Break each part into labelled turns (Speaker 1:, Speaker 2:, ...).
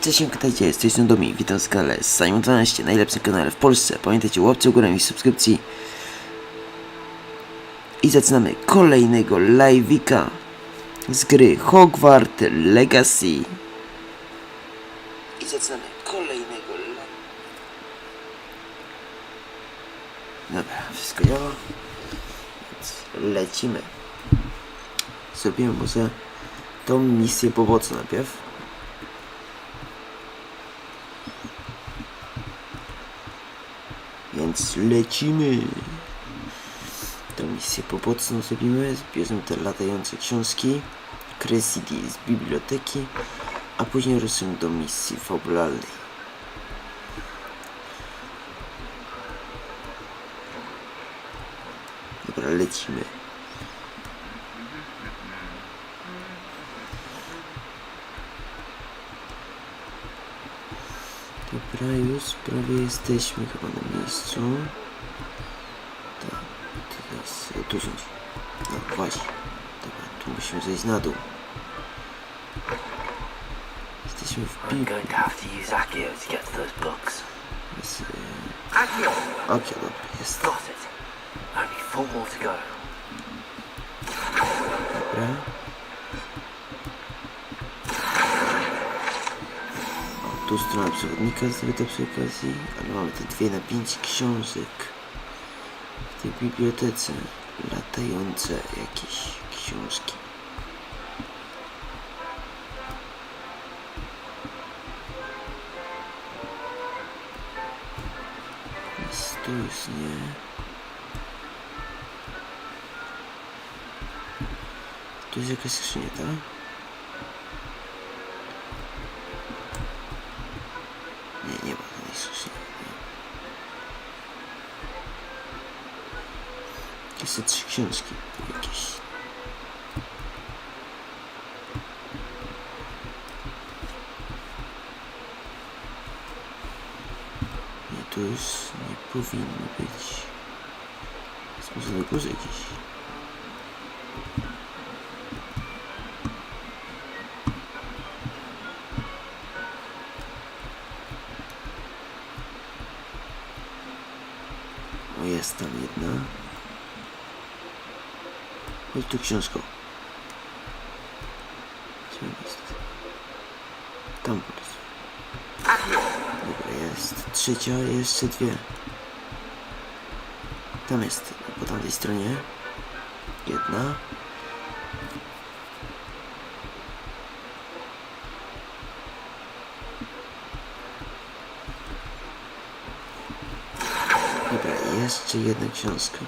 Speaker 1: Cześć, witajcie, z tej strony Domi, witam w kanale Simon 12, najlepszym kanale w Polsce. Pamiętajcie, łapcie górę i subskrypcji. I zaczynamy kolejnego live'ika z gry Hogwarts Legacy. Dobra, wszystko działa. Więc lecimy. Zrobimy może tą misję poboczną najpierw. Więc lecimy. Tę misję poboczną zrobimy. Zbierzemy te latające książki, CD z biblioteki, a później ruszymy do misji fabularnej. Dobra, lecimy. Dobra, już prawie jesteśmy chyba na miejscu. Tak, teraz tu rządzi. No właśnie. Dobra, tu musimy zejść na dół. Jesteśmy w piłku. Akio, dobra, jest. Dobra. Tu strona przewodnika zdobyta przy okazji, ale mamy te 2 na 5 książek w tej bibliotece. Latające jakieś książki. Jest tu już nie. Tu jest jakaś skrzynia, tak? Nie ma żadnej skrzyni. Jest 3 książki jakieś. Nie, tu już nie powinno być. Jest może na górze gdzieś. O, jest tam jedna. Chodź tu, książko. Gdzie jest? Tam po prostu. Dobra, jest trzecia, jeszcze 2. Tam jest, po tamtej stronie. Jedna. Dobra, jeszcze jedna książka.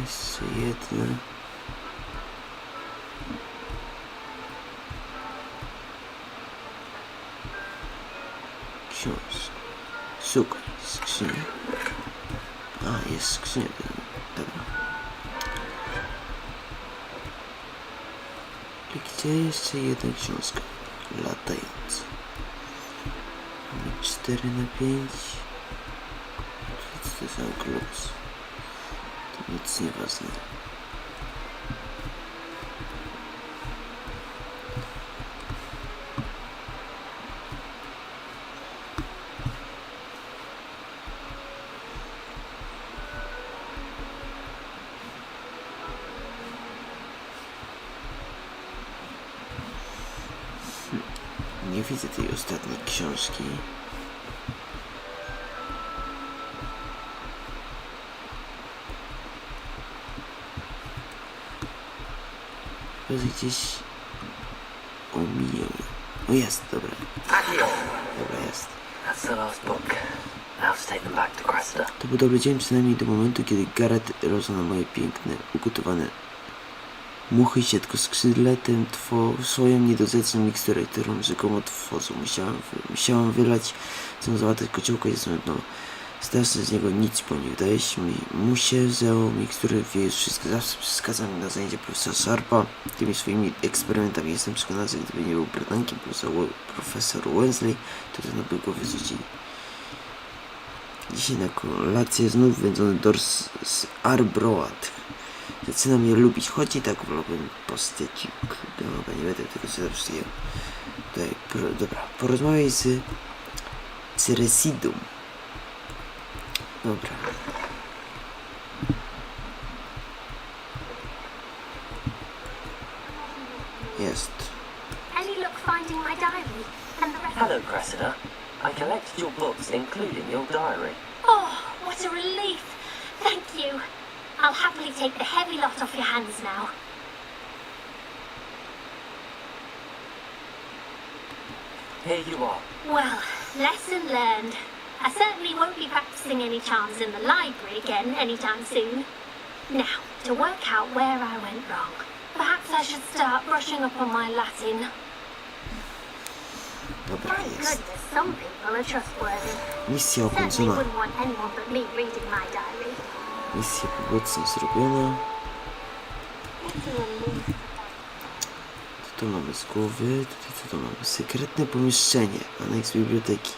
Speaker 1: Jeszcze jedna. Książka. Szukaj skrzyni. A, jest skrzynia. Dobra. I gdzie jeszcze jedna książka? Latająca. Mamy 4 na 5. Co to za klucz? To nic nieważne. Nie widzę tej ostatniej książki. Może gdzieś omijam. O, jest, dobra. Dobra, jest. To był dobry dzień, przynajmniej do momentu, kiedy Gareth rozna moje piękne, ugotowane muchy sietko skrzydletem swoją niedozeczną miksturę, którą rzekomo tworzą. Musiałam wylać całą załatę kociołka i zmętną. Strasznie z niego nic, bo nie wydaje mu się, że o miksturę wie już wszystko. Zawsze przeszkadza mi na zajęcia profesora Sharpa. Tymi swoimi eksperymentami jestem przekonany, że gdyby nie był bratankiem profesor Wesley, to trudno by go wyrzucili. Dzisiaj na kolację znów wędzony dors z arbroat. Zaczynam je lubić, choć i tak wolałbym postecik. Dobra, nie będę tego zepsuł. Dobra, porozmawiaj z Ceresidą. Dobra. Jest.
Speaker 2: Hello, Cressida. I collected your books, including your diary.
Speaker 3: Oh, what a relief. Thank you. I'll happily take the heavy lot off your hands now.
Speaker 2: Here you are.
Speaker 3: Well, lesson learned. I certainly won't be practicing any charms in the library again anytime soon. Now, to work out where I went wrong. Perhaps I should start brushing up on my Latin.
Speaker 1: Dobra,
Speaker 3: Thank
Speaker 1: jest.
Speaker 3: goodness some people are trustworthy.
Speaker 1: Misja
Speaker 3: Certainly
Speaker 1: ukończona.
Speaker 3: wouldn't want anyone but me reading my diary.
Speaker 1: Misja pobocna zrobiona. Co tu mamy z głowy? Tutaj co tu mamy? Sekretne pomieszczenie. Aneks biblioteki.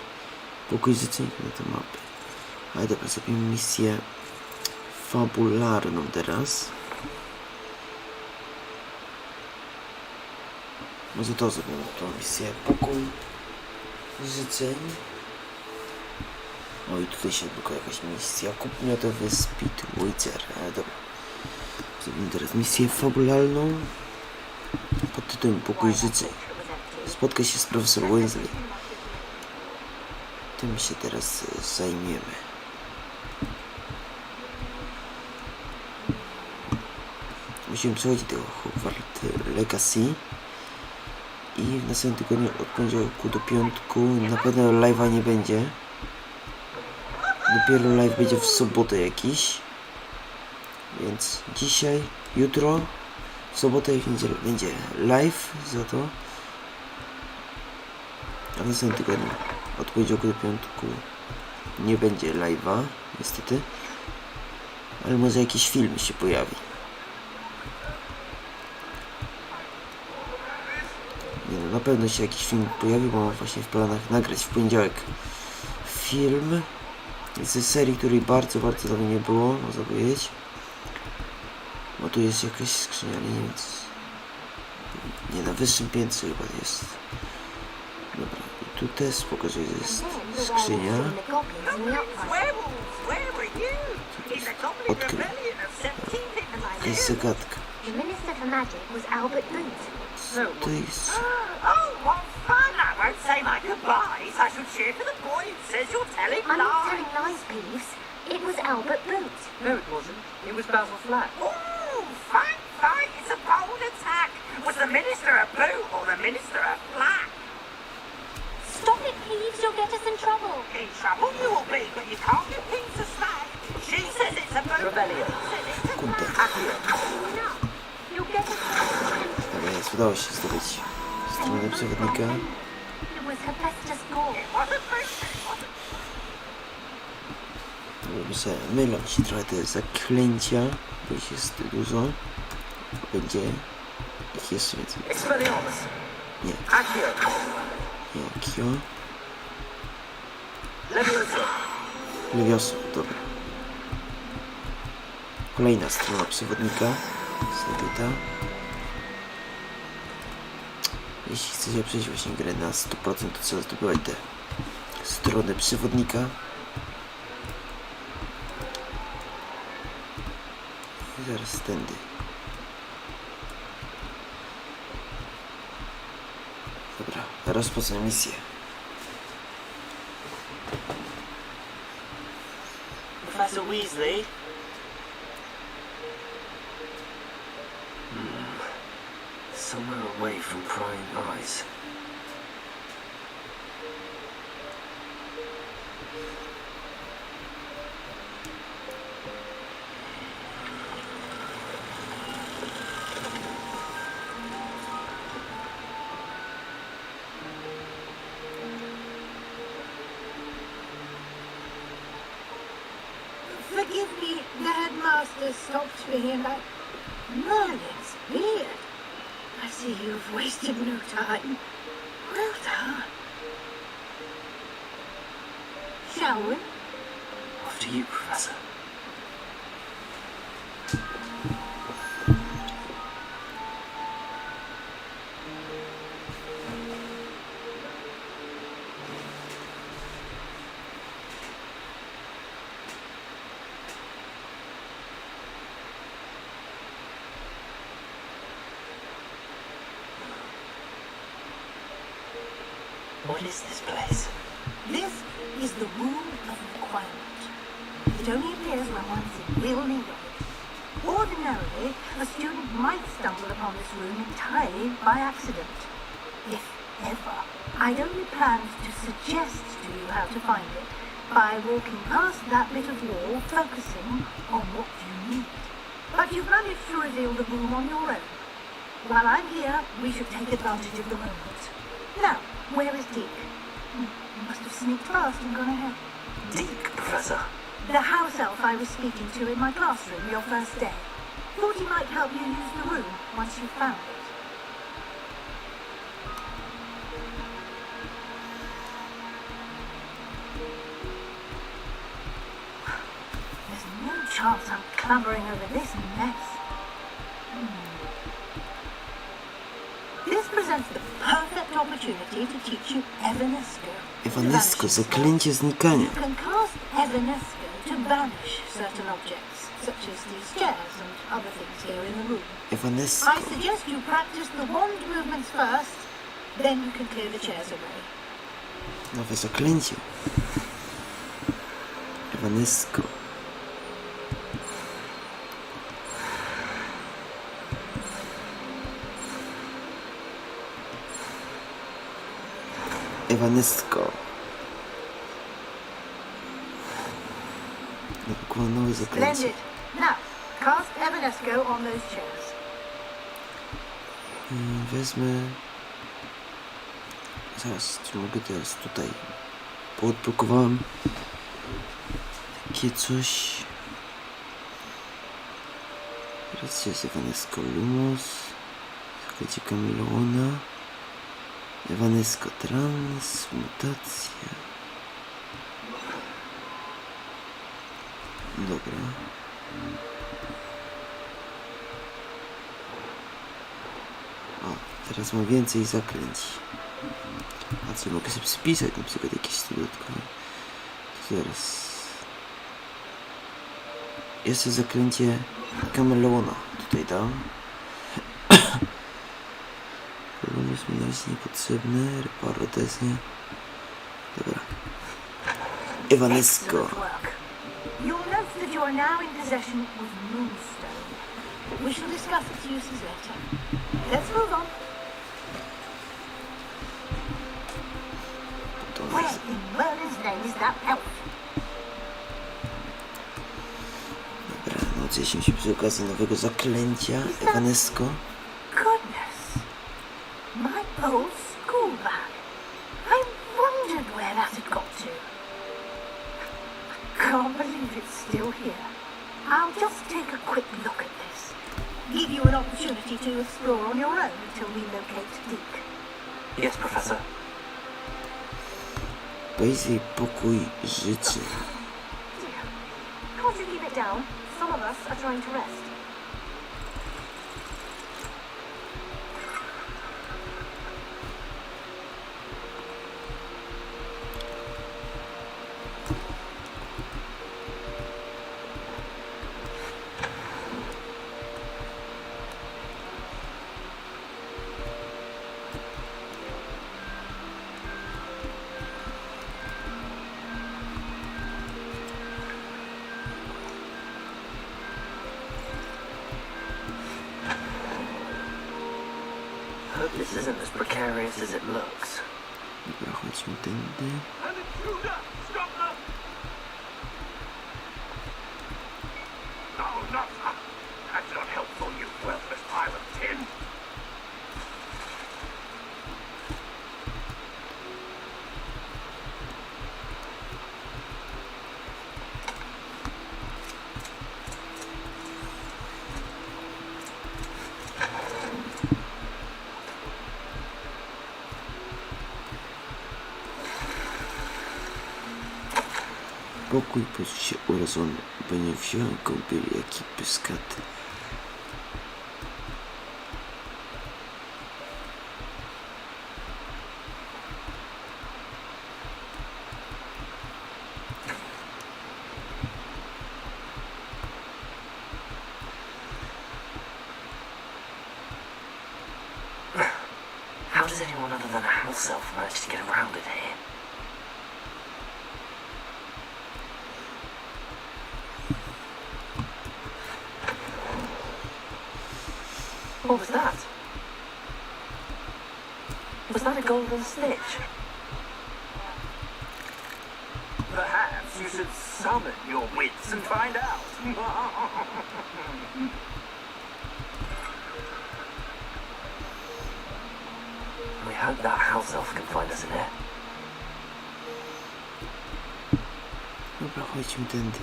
Speaker 1: Pokój życzeń na tę mapę. Ale dobra, zrobimy misję fabularną teraz. Może to zrobimy, tą misję. Pokój życzeń. O i tutaj się odbyła jakaś misja. Kup miodowy Speedwitcher. Ale dobra. Zrobimy teraz misję fabularną pod tytułem Pokój życzeń. Spotka się z profesor Weasley. Tym się teraz zajmiemy. Musimy przechodzić do Hogwarts Legacy. I w następnym tygodniu od poniedziałku do piątku na pewno live'a nie będzie. Dopiero live będzie w sobotę jakiś. Więc dzisiaj, jutro, w sobotę i w niedzielę będzie live za to. A w następnym tygodniu od poniedziałku do piątku nie będzie live'a, niestety. Ale może jakiś film się pojawi. Nie no, na pewno się jakiś film pojawi, bo mam właśnie w planach nagrać w poniedziałek film ze serii, której bardzo dawno nie było, można powiedzieć. Bo tu jest jakaś skrzynia, ale nie wiem co. Nie, na wyższym piętrze chyba jest. Dobra, i tu też pokażę, że jest skrzynia. Odkrył. Jest zagadka.
Speaker 3: The Minister for Magic was Albert Booth.
Speaker 1: To jest...
Speaker 4: Oh, what fun! I won't say my goodbyes. I shall cheer for the boy who says you're telling
Speaker 3: I'm not
Speaker 4: lies.
Speaker 3: telling lies, Peeves. It was Albert Booth.
Speaker 2: No, it wasn't. It was Basil Flack.
Speaker 4: Ooh, fight! It's a bold attack. Was the minister a boot or the minister a flat?
Speaker 3: Stop it, Peeves. You'll get us in trouble.
Speaker 4: In trouble you will be, but you can't get things to slack. She says it's a boot.
Speaker 2: Rebellion.
Speaker 1: Kurde.
Speaker 3: No. You'll get us in trouble.
Speaker 1: Dobra, jest, udało się zdobyć stronę przewodnika.
Speaker 3: It was Hephaestus Gore.
Speaker 4: It wasn't Christian, was it?
Speaker 1: Że mylą się trochę te zaklęcia, bo ich jest dużo. Będzie ich jeszcze więcej.
Speaker 2: Expelliarmus.
Speaker 1: Nie,
Speaker 2: Accio.
Speaker 1: Jakio.
Speaker 2: Leviosa.
Speaker 1: Leviosa, dobra. Kolejna strona przewodnika. Zdobyta. Jeśli chcecie przejść właśnie grę na 100%, to trzeba zdobywać te strony przewodnika. I zaraz tędy. Dobra, rozpocznę misję.
Speaker 2: Professor Weasley. Somewhere away from prying eyes.
Speaker 5: Forgive me, the headmaster stopped me and Merlin's beard. I see you've wasted no time. Well done. Shall we?
Speaker 2: After you, Professor. What is this place?
Speaker 5: This is the room of requirement. It only appears when one is in real need of it. Ordinarily, a student might stumble upon this room entirely by accident. If ever. I'd only planned to suggest to you how to find it by walking past that bit of wall, focusing on what you need. But you've managed to reveal the room on your own. While I'm here, we should take advantage of the moment. Now, where is Deke? You must have sneaked past and gone ahead.
Speaker 2: Deke, Professor.
Speaker 5: The house elf I was speaking to in my classroom your first day. Thought he might help you use the room once you found it. There's no chance I'm clambering over this mess. This presents the perfect opportunity to teach you Evanesco.
Speaker 1: Evanesco, zaklęcie znikania.
Speaker 5: You can cast Evanesco to banish certain objects, such as these chairs and other things here in the room.
Speaker 1: Evanesco.
Speaker 5: I suggest you practice the wand movements first, then you can clear the chairs away.
Speaker 1: Nowe zaklęcie. Evanesco. Evanesco. Napakuje nowe zaklęcie.
Speaker 5: Splendid. Now, cast Evanesco on those chairs.
Speaker 1: Wezmę... Zaraz, czy mogę teraz tutaj... Poodblokowałem takie coś. Teraz jest Evanesco Lumos, zaklęcie Kameleona, Evanesco Transmutacja. Dobra. O, teraz mam więcej zaklęć. A co, mogę sobie spisać na przykład jakieś dodatkowe. To zaraz. Jeszcze zaklęcie Kameleona tutaj dam. Problem jest mi na razie niepotrzebne. Reparotezja. Dobra. Evanesco.
Speaker 5: Excellent work. You'll note that you are now in possession of Moonstone. We shall discuss its uses later. Let's move on. Where in Merlin's name is that elf?
Speaker 1: Dobra, nauczyliśmy się przy okazji nowego zaklęcia Evanesco.
Speaker 5: Goodness. My old school bag. I wondered where that had got to. I can't believe it's still here. I'll just take a quick look at this. Give you an opportunity to explore on your own until we locate Deke.
Speaker 2: Yes, Professor.
Speaker 1: Obejrzyj pokój życzy.
Speaker 5: Dear, can't you keep it down? Some of us are trying to rest.
Speaker 2: Hope this isn't as precarious as it looks.
Speaker 1: Dobra, chodźmy tędy.
Speaker 4: An intruder! Stop them! No, not that. That's not helpful, you worthless pile of tin.
Speaker 1: pokój poczuł się urażony, bo nie wziąłem kąpieli jak i pyskaty.
Speaker 2: How does anyone other than a house elf manage to get around in here? What was that? Was that a golden snitch?
Speaker 4: Perhaps you should summon your wits and find out.
Speaker 2: We hope that house elf can find us in here.
Speaker 1: Dobra, chodźmy tędy.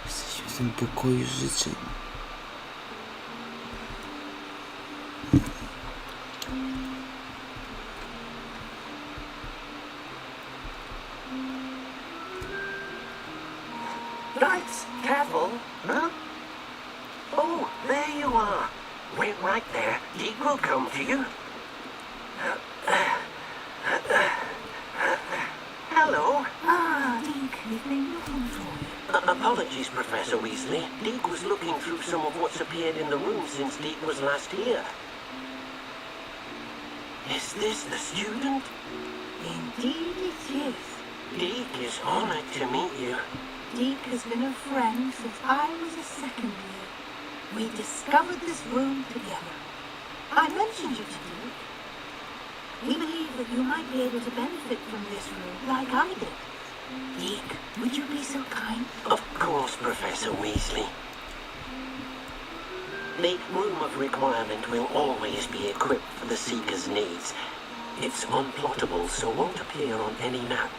Speaker 1: Jesteśmy w tym pokoju życzeń.
Speaker 2: Right, careful. Huh? Oh, there you are. Wait right there. He will come to you. Hello.
Speaker 5: Ah, Deke, we've been looking for you.
Speaker 2: Apologies, Professor Weasley. Deke was looking through some of what's appeared in the room since Deke was last here. Is this the student?
Speaker 5: Indeed it is.
Speaker 2: Deke is honored to meet you.
Speaker 5: Deke has been a friend since I was a second year. We discovered this room together. I mentioned you to Deke. We believe that you might be able to benefit from this room like I did. Deke, would you be so kind?
Speaker 2: Of course, Professor Weasley. The Room of Requirement will always be equipped for the Seeker's needs. It's unplottable, so won't appear on any map.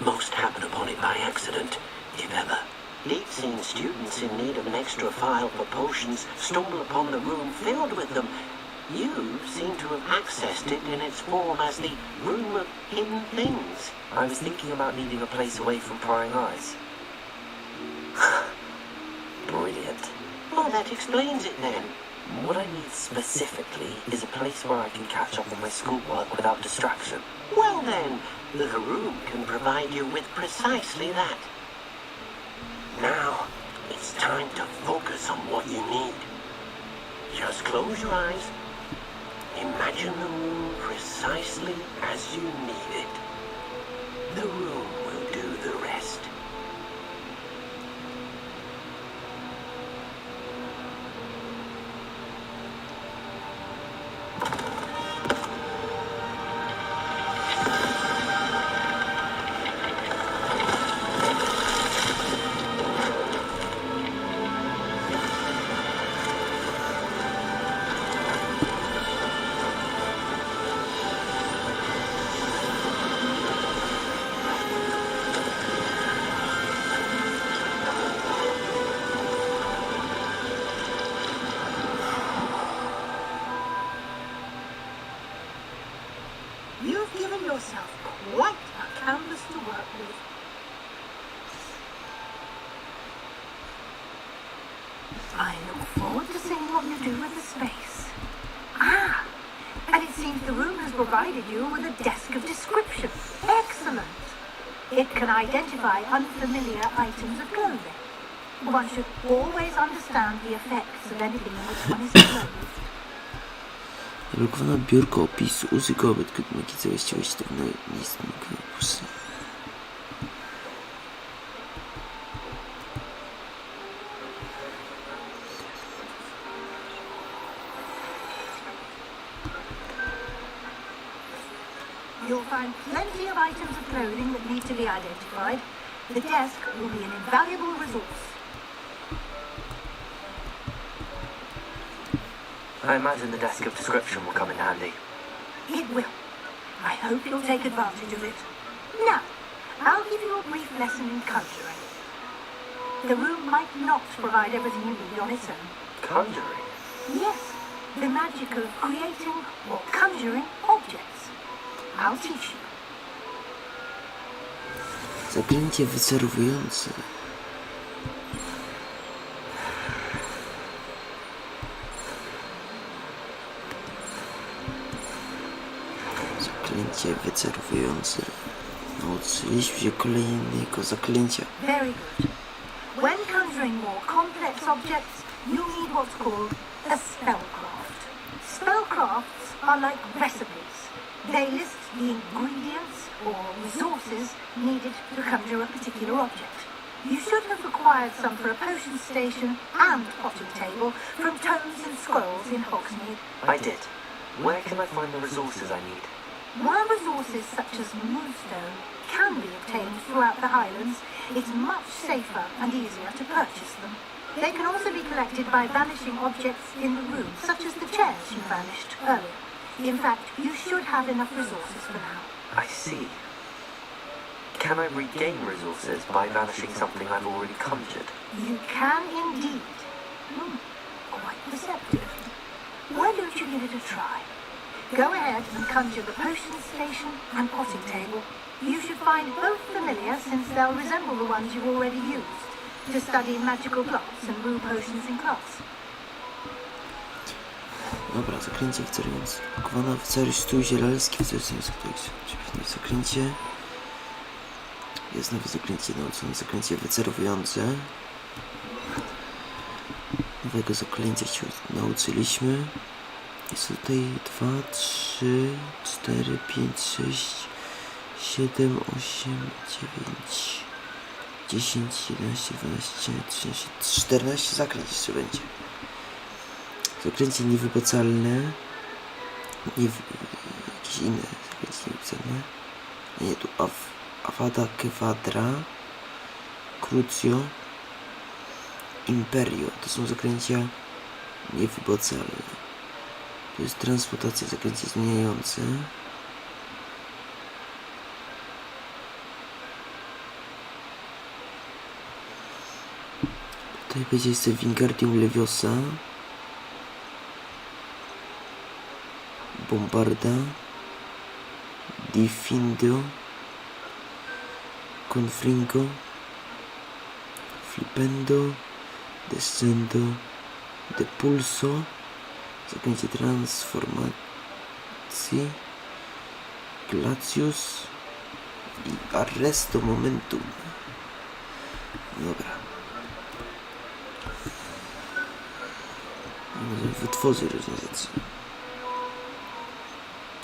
Speaker 2: Most happen upon it by accident, if ever. We've seen students in need of an extra file for potions stumble upon the room filled with them. You seem to have accessed it in its form as the Room of Hidden Things. I was thinking about needing a place away from prying eyes. Brilliant. Well, that explains it then. What I need specifically is a place where I can catch up on my schoolwork without distraction. Well then, the room can provide you with precisely that. Now, it's time to focus on what you need. Just close your eyes. Imagine the room precisely as you need it. The room will do the rest.
Speaker 5: You've given yourself quite a canvas to work with. I look forward to seeing what you do with the space. Ah, and it seems the room has provided you with a desk of description. Excellent. It can identify unfamiliar items of clothing. One should always understand the effects of anything in which one is clothed.
Speaker 1: Zablokowane biurko opisu. Użyj go, aby odkryć magiczne właściwości tego nieistnego opusu.
Speaker 5: You'll find plenty of items of clothing that need to be identified. The desk will be an invaluable resource.
Speaker 2: I imagine the desk of description will come in handy.
Speaker 5: It will. I hope you'll take advantage of it. Now, I'll give you a brief lesson in conjuring. The room might not provide everything you need on its own.
Speaker 2: Conjuring?
Speaker 5: Yes, the magic of creating or conjuring objects. I'll teach you.
Speaker 1: Zaklęcie wyczerpujące. Zaklęcie wyczerpujące. Nauczyliśmy się kolejnego zaklęcia.
Speaker 5: Very good. When conjuring more complex objects, you need what's called a spellcraft. Spellcrafts are like recipes. They list the ingredients or resources needed to conjure a particular object. You should have acquired some for a potion station and potting table from tomes and scrolls in Hogsmeade.
Speaker 2: I did. Where can I find the resources I need?
Speaker 5: While resources such as moonstone can be obtained throughout the Highlands, it's much safer and easier to purchase them. They can also be collected by vanishing objects in the room, such as the chairs you vanished earlier. In fact, you should have enough resources for now.
Speaker 2: I see. Can I regain resources by vanishing something I've already conjured?
Speaker 5: You can indeed. Quite receptive. Why don't you give it a try? Go ahead and conjure the potion station and potting table. You should find both familiar since they'll resemble the ones you've already used to study magical plants and brew potions in class.
Speaker 1: Dobra, zaklęcie wcerujące. Blokowana wceruj stół zielarski wcerujące. Zaklęcie. Jest nowe zaklęcie nauczone. Zaklęcie wycerowujące. Nowego zaklęcia się nauczyliśmy. Jest tutaj 2, 3, 4, 5, 6, 7, 8, 9, 10, 11, 12, 13, 14 zaklęć jeszcze będzie. Zaklęcie niewypłacalne. Jakieś inne zaklęcie niewypłacalne. Nie, tu Avada Kedavra, Crucio, Imperio. To są zaklęcia niewypłacalne. To jest transmutacja, zaklęcie zmieniające. Tutaj będzie jeszcze Wingardium Leviosa, Bombarda, Diffindo, Confringo, Flipendo, Descendo, Depulso, zaklęcie transformacji, Glacius i Arresto Momentum. Dobra. Może wytworzy różnicy.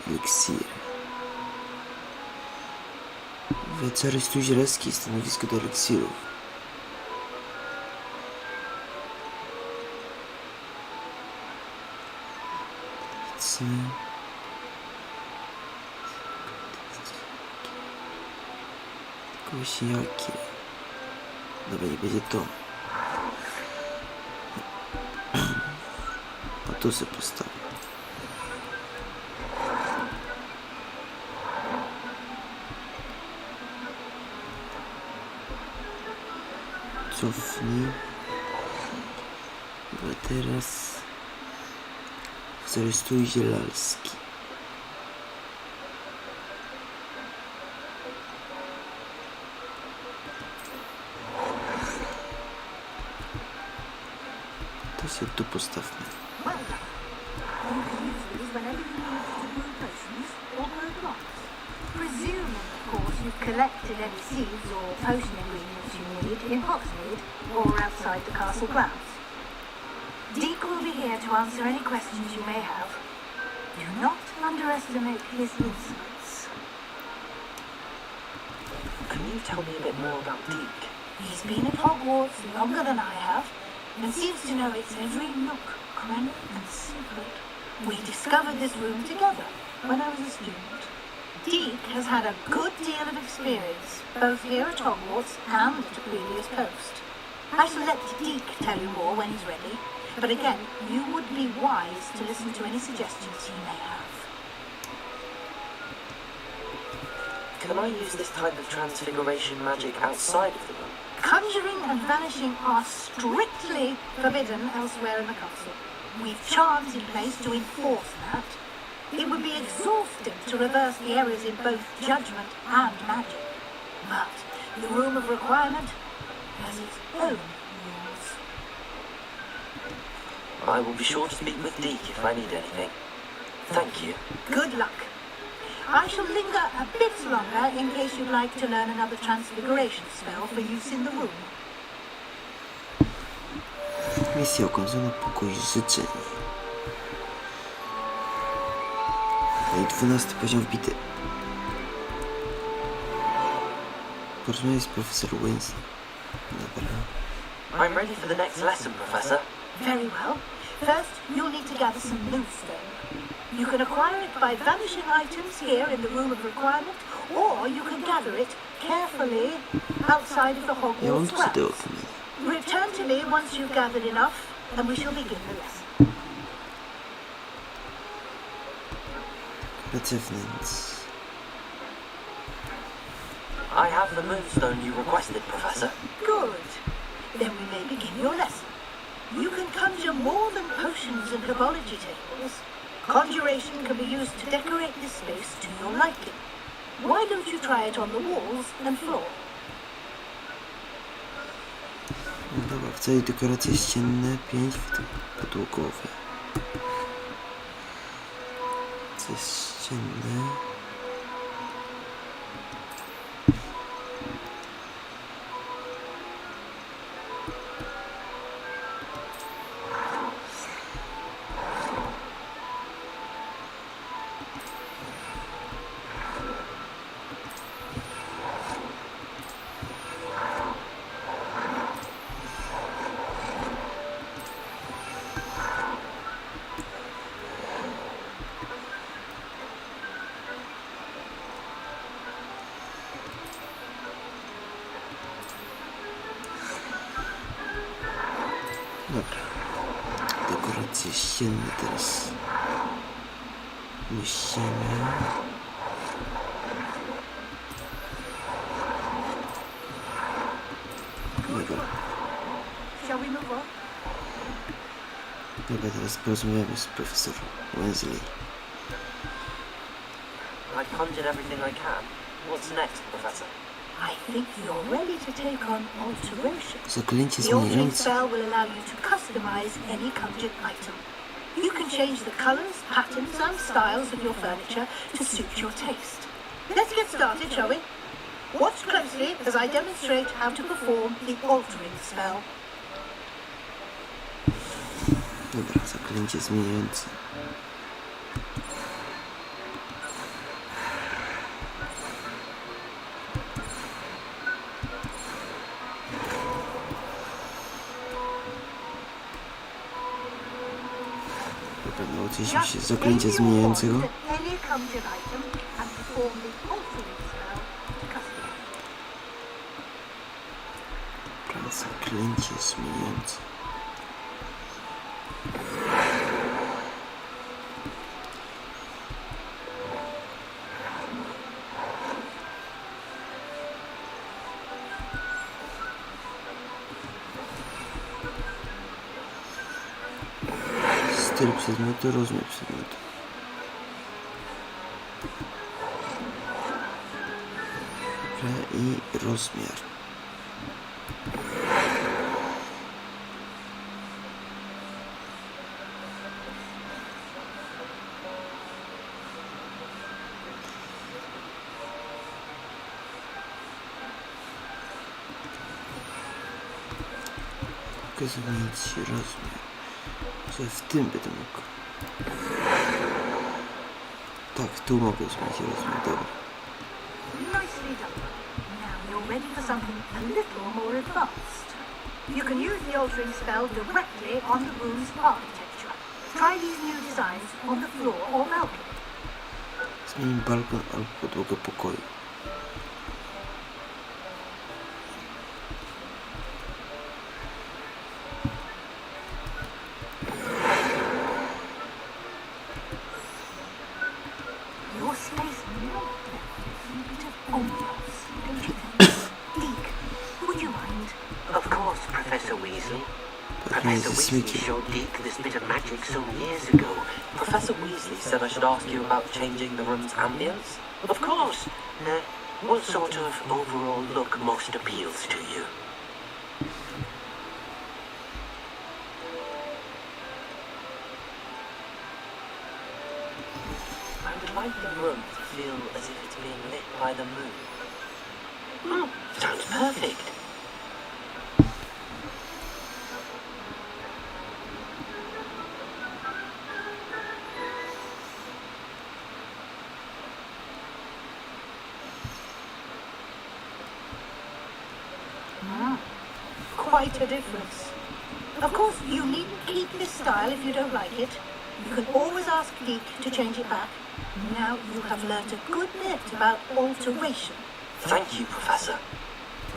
Speaker 1: Eliksir. Wyczary stół zielarski, stanowisko do eliksirów. Tylko jakie. Dobra, nie będzie to. A tu sobie postawię. Cofnij. Dobra, teraz zarejestruj zielarski. To sobie tu postawmy.
Speaker 5: Well done. You can use these whenever you need to brew potions or grow plants. Presuming, of course, you've collected any seeds or potion ingredients you need in Hogsmeade or outside the castle grounds. Deek will be here to answer any questions you may have. Do not underestimate his insights.
Speaker 2: Can you tell me a bit more about Deke?
Speaker 5: He's been at Hogwarts longer than I have, and seems to know its every nook, cranny, and secret. We discovered this room together when I was a student. Deke has had a good deal of experience, both here at Hogwarts and at a previous post. I shall let Deke tell you more when he's ready, but again, you would be wise to listen to any suggestions he may have.
Speaker 2: Can I use this type of transfiguration magic outside of the room?
Speaker 5: Conjuring and vanishing are strictly forbidden elsewhere in the castle. We've charms in place to enforce that. It would be exhausting to reverse the errors in both judgment and magic. But The room of requirement has its own rules.
Speaker 2: I will be sure to speak with Deke if I need anything. Thank you.
Speaker 5: Good luck. I shall linger a bit longer in case you'd like to learn another transfiguration spell for use in the room.
Speaker 1: Misja ukończona, pokój życzeń. No i 12 poziom wbity. Porozmawiaj z profesor Winston. Dobra.
Speaker 2: I'm ready for the next lesson, Professor.
Speaker 5: Very well. First, you'll need to gather some moonstone. You can acquire it by vanishing items here in the room of requirement, or you can gather it carefully outside of the
Speaker 1: Ja mam
Speaker 5: Hogwarts
Speaker 1: tu sobie o
Speaker 5: grounds.
Speaker 1: tym.
Speaker 5: Return to me once you've gathered enough, and we shall begin the lesson.
Speaker 1: Lecę wnętrz.
Speaker 2: I have the moonstone you requested, Professor.
Speaker 5: Good. Then we may begin your lesson. You can conjure more than potions and herbology tables. Conjuration can be used to decorate this space to your liking. Why don't you try it on the walls and floor?
Speaker 1: No dobra, w całej dekoracje ścienne, 5 podłogowe. Co jest ścienne? Dobra. Dekoracje ścienne teraz. Ściemy. Dobra.
Speaker 5: Shall we move on?
Speaker 1: Dobra, teraz porozmawiamy z profesor Weasley.
Speaker 2: I've conjured everything I can. What's next, Professor?
Speaker 5: I think you're ready to take on alteration.
Speaker 1: Zaklęcie
Speaker 5: The altering
Speaker 1: zmieniające.
Speaker 5: spell will allow you to customize any conjured item. You can change the colors, patterns, and styles of your furniture to suit your taste. Let's get started, shall we? Watch closely as I demonstrate how to perform the altering spell.
Speaker 1: Dobra, zaklęcie zmieniające. Dobra, nauczyliśmy się zaklęcia zmieniającego.
Speaker 5: Any conjured item and perform the altering spell to customize.
Speaker 1: Dobra, zaklęcie zmieniające. Styl przedmiotu, rozmiar przedmiotu. Dobra, i rozmiar. Mogę zmienić rozmiar. Że w tym będę mógł. Tak, tu mogę zmienić rozmiar, dobra.
Speaker 5: Nicely done. Now you're ready for something a little more advanced. You can use the altering spell directly on the room's architecture. Try these new designs on the floor or balcony.
Speaker 1: Zmień balkon albo podłogę pokoju.
Speaker 5: Your space might benefit from a bit of ambiance, don't you think? Deke, would you mind?
Speaker 2: Of course, Professor Weasley.
Speaker 1: Porozmawiaj
Speaker 2: Professor
Speaker 1: ze
Speaker 2: Weasley
Speaker 1: Smykiem.
Speaker 2: showed Deke this bit of magic some years ago. Professor Weasley said I should ask you about changing the room's ambience. Of course. What sort of overall look most appeals to you? I would like the room to feel as if it's being lit by the moon. Sounds perfect.
Speaker 5: Quite a difference. Of course, you needn't keep this style if you don't like it. You can always ask Geek to change it back. Now you have learnt a good bit about alteration.
Speaker 2: Thank you, Professor.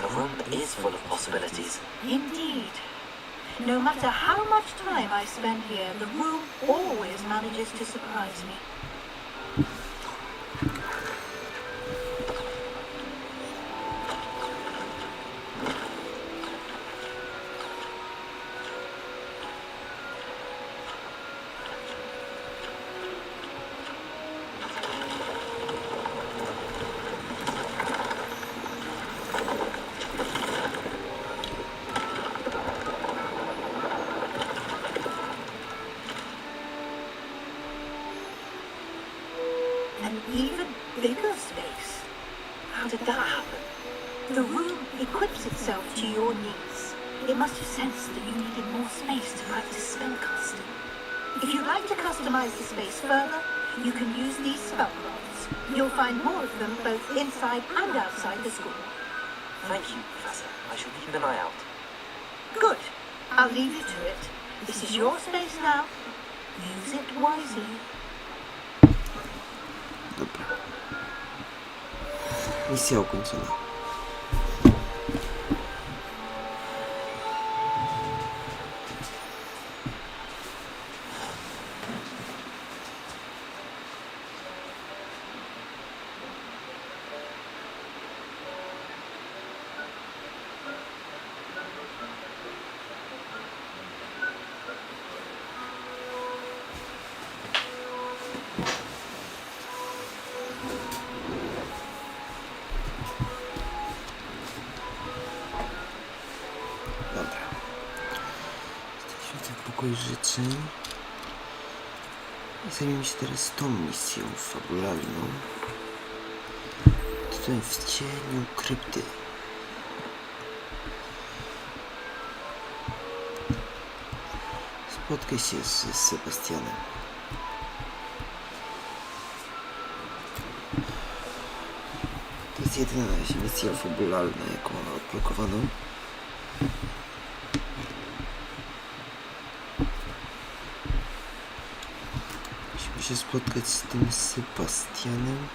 Speaker 2: The room is full of possibilities.
Speaker 5: Indeed. No matter how much time I spend here, the room always manages to surprise me. An even bigger space.
Speaker 2: How did that happen?
Speaker 5: The room equips itself to your needs. It must have sensed that you needed more space to practice spellcasting. If you'd like to customize the space further, you can use these spellcrafts. You'll find more of them both inside and outside the school.
Speaker 2: Thank you, Professor. I shall keep an eye out.
Speaker 5: Good. I'll leave you to it. This is your space now. Use it wisely.
Speaker 1: Dobra. Misja ukończona. Pokój życzeń. I zajmiemy się teraz tą misją fabularną. Tutaj w cieniu krypty. Spotkaj się z Sebastianem. To jest jedyna na razie misja fabularna, jaką mamy odblokowaną. Musimy się spotkać z tym Sebastianem.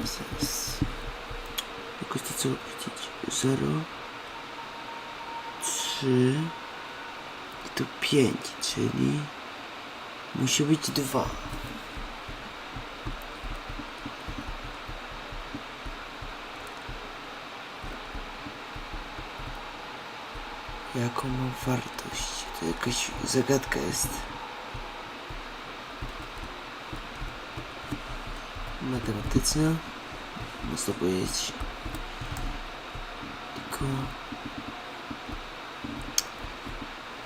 Speaker 1: Zaraz. Jakoś to co powiedzieć? 0, 3 i tu 5, czyli musi być 2. Jaką ma wartość? To jakaś zagadka jest. Matematyczna, można powiedzieć, tylko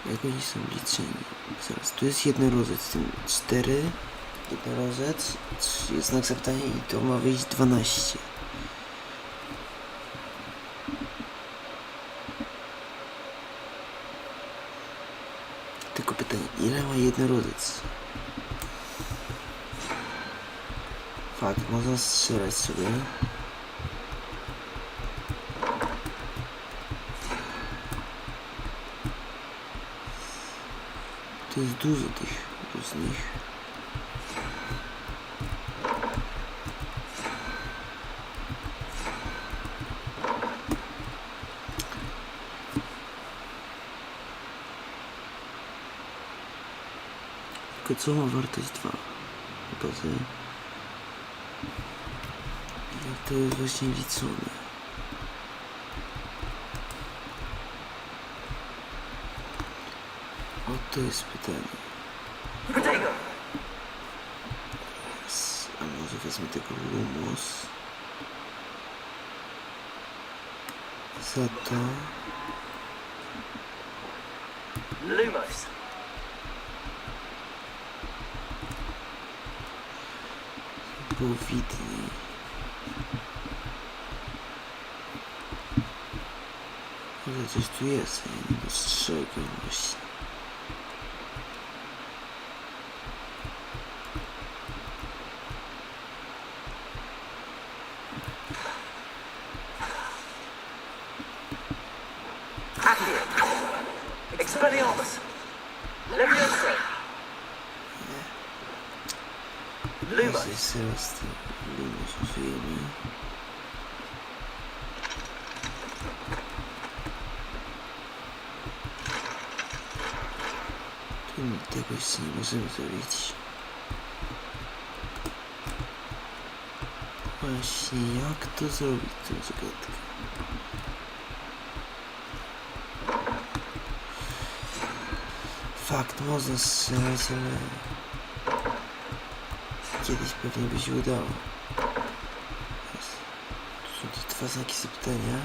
Speaker 1: jak oni są liczeni? Zaraz, tu jest jednorożec, z tym 4, jednorożec, jest znak zapytania i to ma wyjść 12. Tylko pytanie, ile ma jednorożec? Fakt, można strzelać sobie. To jest dużo tych różnych. Tylko co ma wartość 2? Pokażę. Jak to jest właśnie liczone? O, to jest pytanie.
Speaker 4: Potato!
Speaker 1: A może wezmę tego lumos. Za to.
Speaker 4: Lumos.
Speaker 1: Było widniej. Może coś tu jest, a ja nie dostrzegam właśnie.
Speaker 4: Expelliarmus. Leviosa. Lumos.
Speaker 1: Jest teraz ten lumos użyjemy. Tu tego jeszcze nie możemy zrobić. Właśnie, jak to zrobić, tę zagadkę? Fakt, można strzelać, ale kiedyś pewnie by się udało. Tu są te dwa znaki zapytania.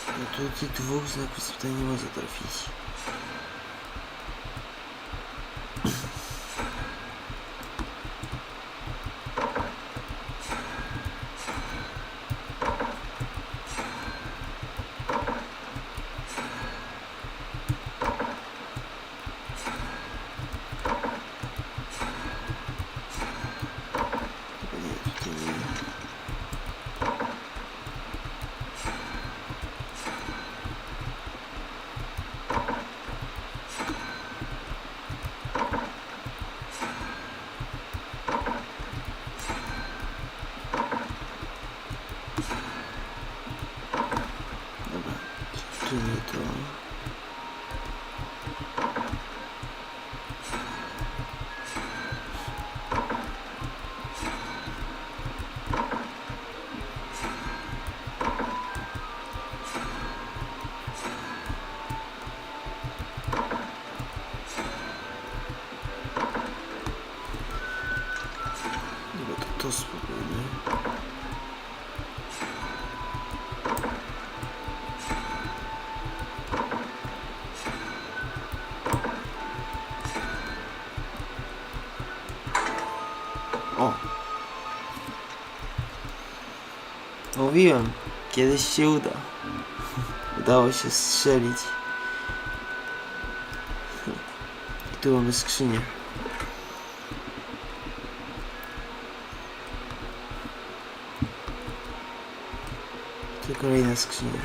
Speaker 1: No tu tych dwóch znaków zapytania nie można trafić. Tu nie to. Dobra, to spróbujmy. O! Mówiłem, kiedyś się uda. Udało się strzelić. I tu mamy skrzynię. To kolejna skrzynia.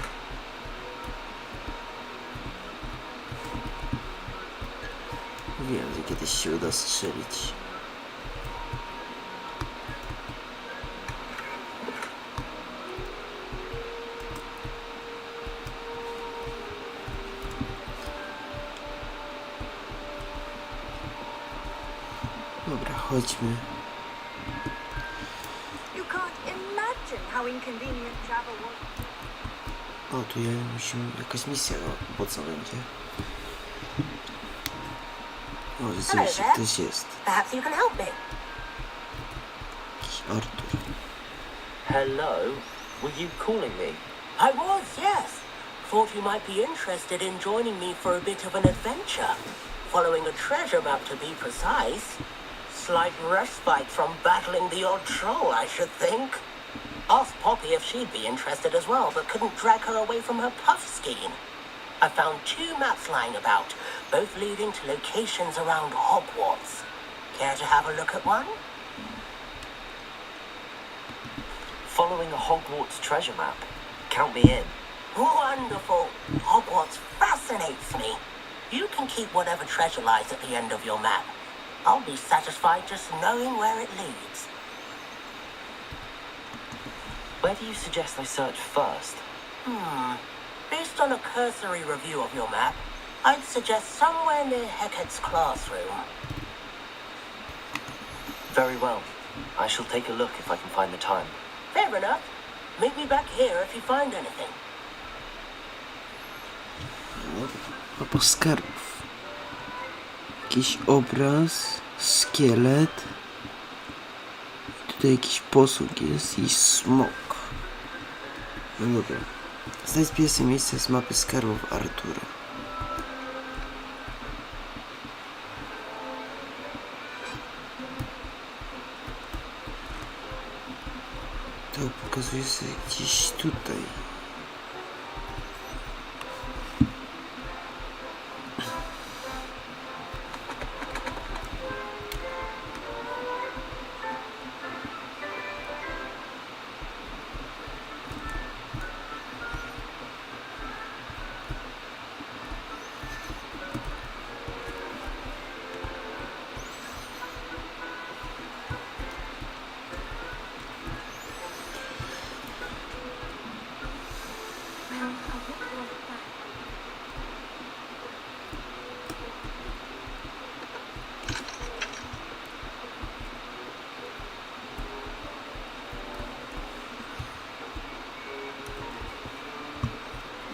Speaker 1: Mówiłem, że kiedyś się uda strzelić. Dobra, chodźmy.
Speaker 5: You can't imagine how inconvenient travel was.
Speaker 1: O, tu musimy... Jakaś misja mocna będzie. O, rzeczywiście, ktoś jest.
Speaker 5: Perhaps you can help me.
Speaker 1: Jakiś Artur.
Speaker 6: Hello? Were you calling me?
Speaker 2: I was, yes. Thought you might be interested in joining me for a bit of an adventure. Following a treasure map, to be precise. Slight respite from battling the odd troll, I should think. Asked Poppy if she'd be interested as well, but couldn't drag her away from her puff skiing. I found 2 maps lying about, both leading to locations around Hogwarts. Care to have a look at one?
Speaker 6: Following a Hogwarts treasure map. Count me in.
Speaker 2: Wonderful. Hogwarts fascinates me. You can keep whatever treasure lies at the end of your map. I'll be satisfied just knowing where it leads.
Speaker 6: Where do you suggest I search first?
Speaker 2: Based on a cursory review of your map, I'd suggest somewhere near Hecat's classroom.
Speaker 6: Very well. I shall take a look if I can find the time.
Speaker 2: Fair enough. Meet me back here if you find anything.
Speaker 1: Mapa skarbów. Jakiś obraz, szkielet. Tutaj jakiś posąg jest i smok. No dobra. Znajdź pierwsze miejsce z mapy skarbów Artura. To pokazuje się gdzieś tutaj.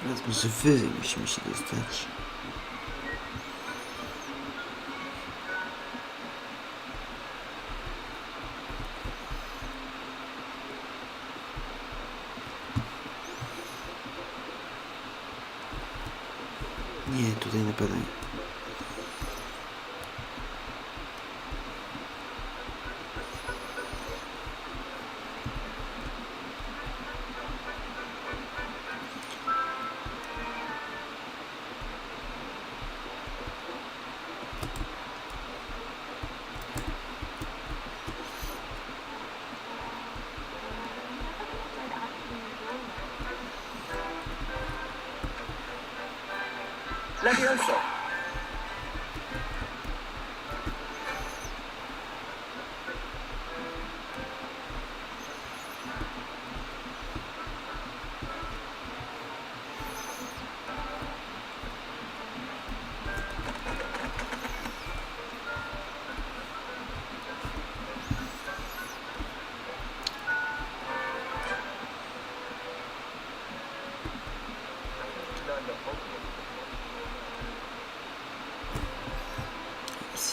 Speaker 1: Teraz może wyżej musimy się dostać. Nie, tutaj na pewno nie.
Speaker 6: Levioso!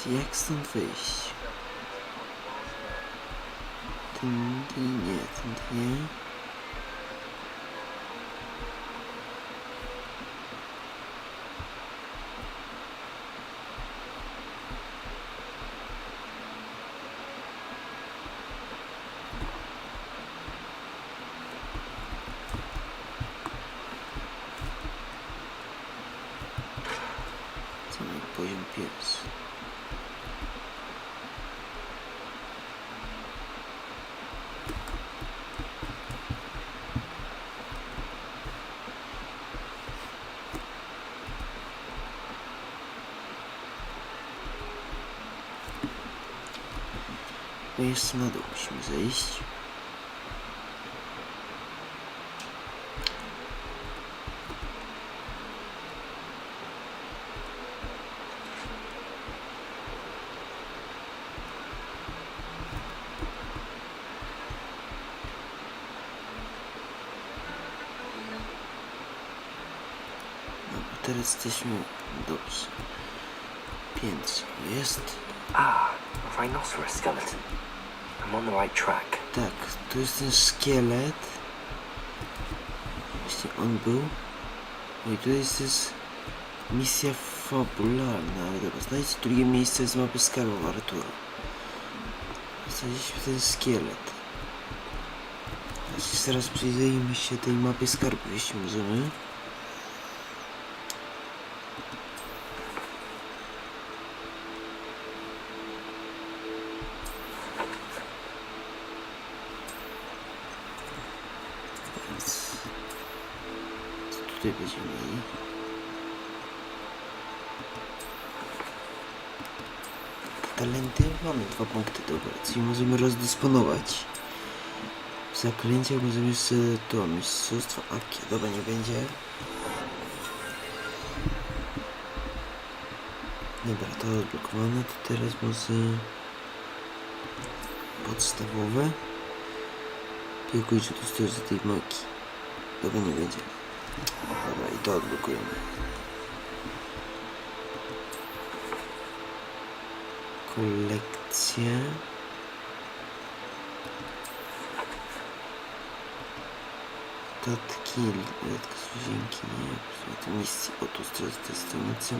Speaker 1: Jak stąd wyjść? Tędy nie, tędy nie. Co na poziom pierwszy. No jeszcze na dół musimy zejść. Dobra, teraz jesteśmy dobrze. Piętrze jest.
Speaker 6: Ah, a rhinoceros skeleton. I'm on the right track.
Speaker 1: Tak, tu jest ten szkielet. Właśnie on był. No i tu jest misja fabularna, ale dobra, znajdźcie drugie miejsce z mapy skarbów Artura. Znaleźliśmy ten szkielet. Teraz przyjrzyjmy się tej mapie skarbów, jeśli możemy. Więc co tutaj będziemy mieli? Talenty mamy 2 punkty, dobra, czyli możemy rozdysponować. Zaklęcia możemy jeszcze to mistrzostwo Aki, dobra, nie będzie. Dobra, to odblokowane, to teraz może podstawowe. Piekuj, że tu stoisz za tej maki. Dobra, nie będzie. Dobra, i to odblokujemy. Kolekcje. Dodatki, dodatki służynki, nie, to misji, o tu to jest stronicy,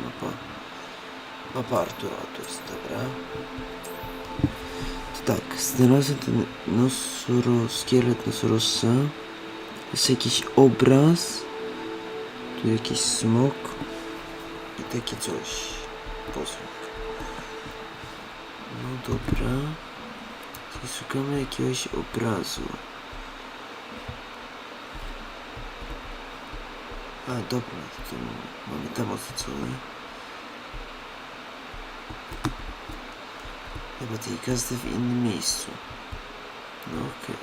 Speaker 1: mapa Artura, to jest, dobra. To tak, znalazłem ten szkielet nosorożca, jest jakiś obraz, tu jakiś smok i takie coś, posąg. No dobra, czyli szukamy jakiegoś obrazu. A, dobra, to mamy tam oznaczone. Dobra, tej gazdy w innym miejscu. No okej.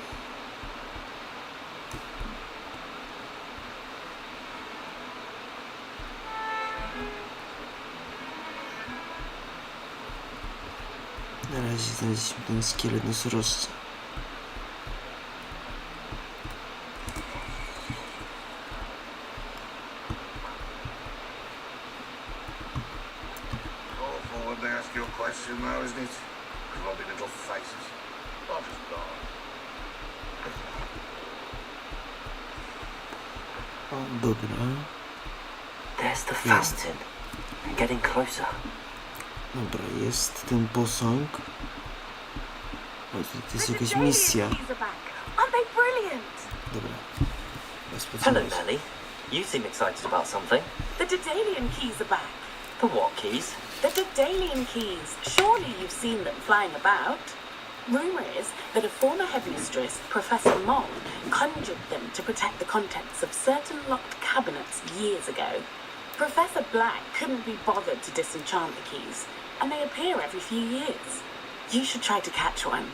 Speaker 1: Na razie znaleźliśmy ten szkielet nosorożca.
Speaker 7: Now, isn't it? Grubby little faces. I'll just die.
Speaker 1: O, dobra.
Speaker 6: There's the fountain. Getting closer.
Speaker 1: Dobra, jest ten posąg. O, to jest jakaś misja.
Speaker 5: Aren't they brilliant?
Speaker 1: Dobra.
Speaker 6: Hello, Nelly. You seem excited about something.
Speaker 5: The Daedalian keys are back.
Speaker 6: The what keys?
Speaker 5: The Daedalian keys. Surely you've seen them flying about. Rumour is that a former headmistress, Professor Moll, conjured them to protect the contents of certain locked cabinets years ago. Professor Black couldn't be bothered to disenchant the keys, and they appear every few years. You should try to catch one.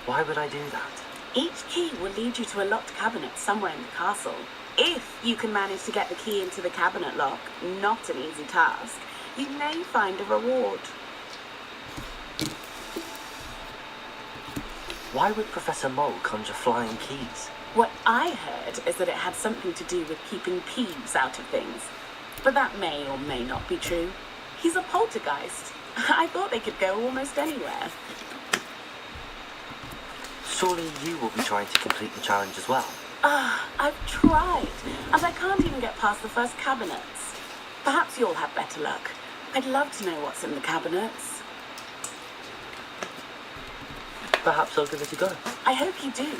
Speaker 6: Why would I do that?
Speaker 5: Each key will lead you to a locked cabinet somewhere in the castle. If you can manage to get the key into the cabinet lock, not an easy task, you may find a reward.
Speaker 6: Why would Professor Mole conjure flying keys?
Speaker 5: What I heard is that it had something to do with keeping peeves out of things. But that may or may not be true. He's a poltergeist. I thought they could go almost anywhere.
Speaker 6: Surely you will be trying to complete the challenge as well.
Speaker 5: I've tried, and I can't even get past the first cabinets. Perhaps you'll have better luck. I'd love to know what's in the cabinets.
Speaker 6: Perhaps I'll give it a go.
Speaker 5: I hope you do.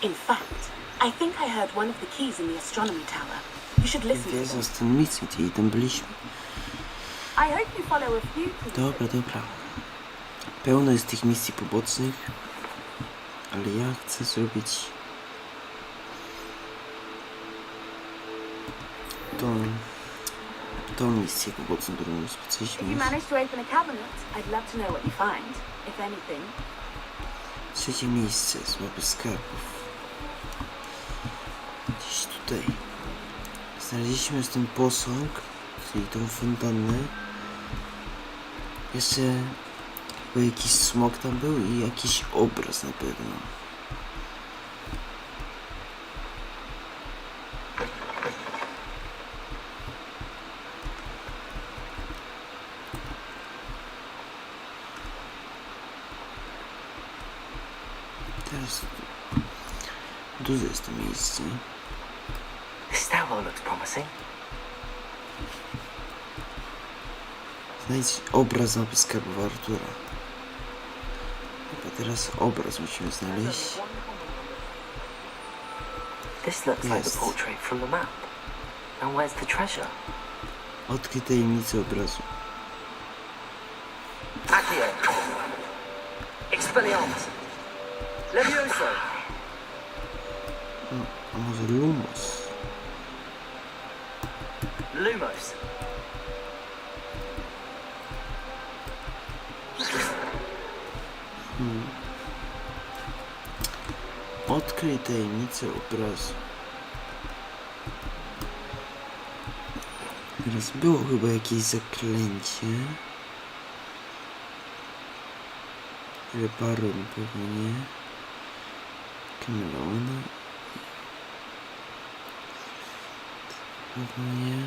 Speaker 5: In fact, I think I heard one of the keys in the astronomy tower. You should listen to
Speaker 1: Jest
Speaker 5: them.
Speaker 1: z tym misji, gdzie tam byliśmy.
Speaker 5: I hope you follow a few keys.
Speaker 1: Dobra, dobra. Pełno jest tych misji pobocznych, ale ja chcę zrobić tą misję poboczną, którą
Speaker 5: If you
Speaker 1: rozpoczęliśmy.
Speaker 5: manage to open a cabinet, I'd love to know what you find, if anything.
Speaker 1: Trzecie miejsce z mapy skarbów. Gdzieś tutaj. Znaleźliśmy już ten posąg, czyli tą fontannę. Jeszcze chyba jakiś smok tam był i jakiś obraz na pewno. Teraz duże jest to miejsce.
Speaker 6: This stairwell looks promising.
Speaker 1: Znajdź obraz mapy skarbów Artura. Chyba teraz obraz musimy znaleźć.
Speaker 6: This looks like the
Speaker 1: Jest.
Speaker 6: portrait from the map. And where's the treasure?
Speaker 1: Odkryj tajemnicę obrazu.
Speaker 6: Accio! Expelliarmus! Levioso!
Speaker 1: A może Lumos?
Speaker 6: Lumos!
Speaker 1: Odkryj tajemnicę obrazu. Teraz było chyba jakieś zaklęcie. Reparum pewnie nie. Kameleona. Pewnie nie.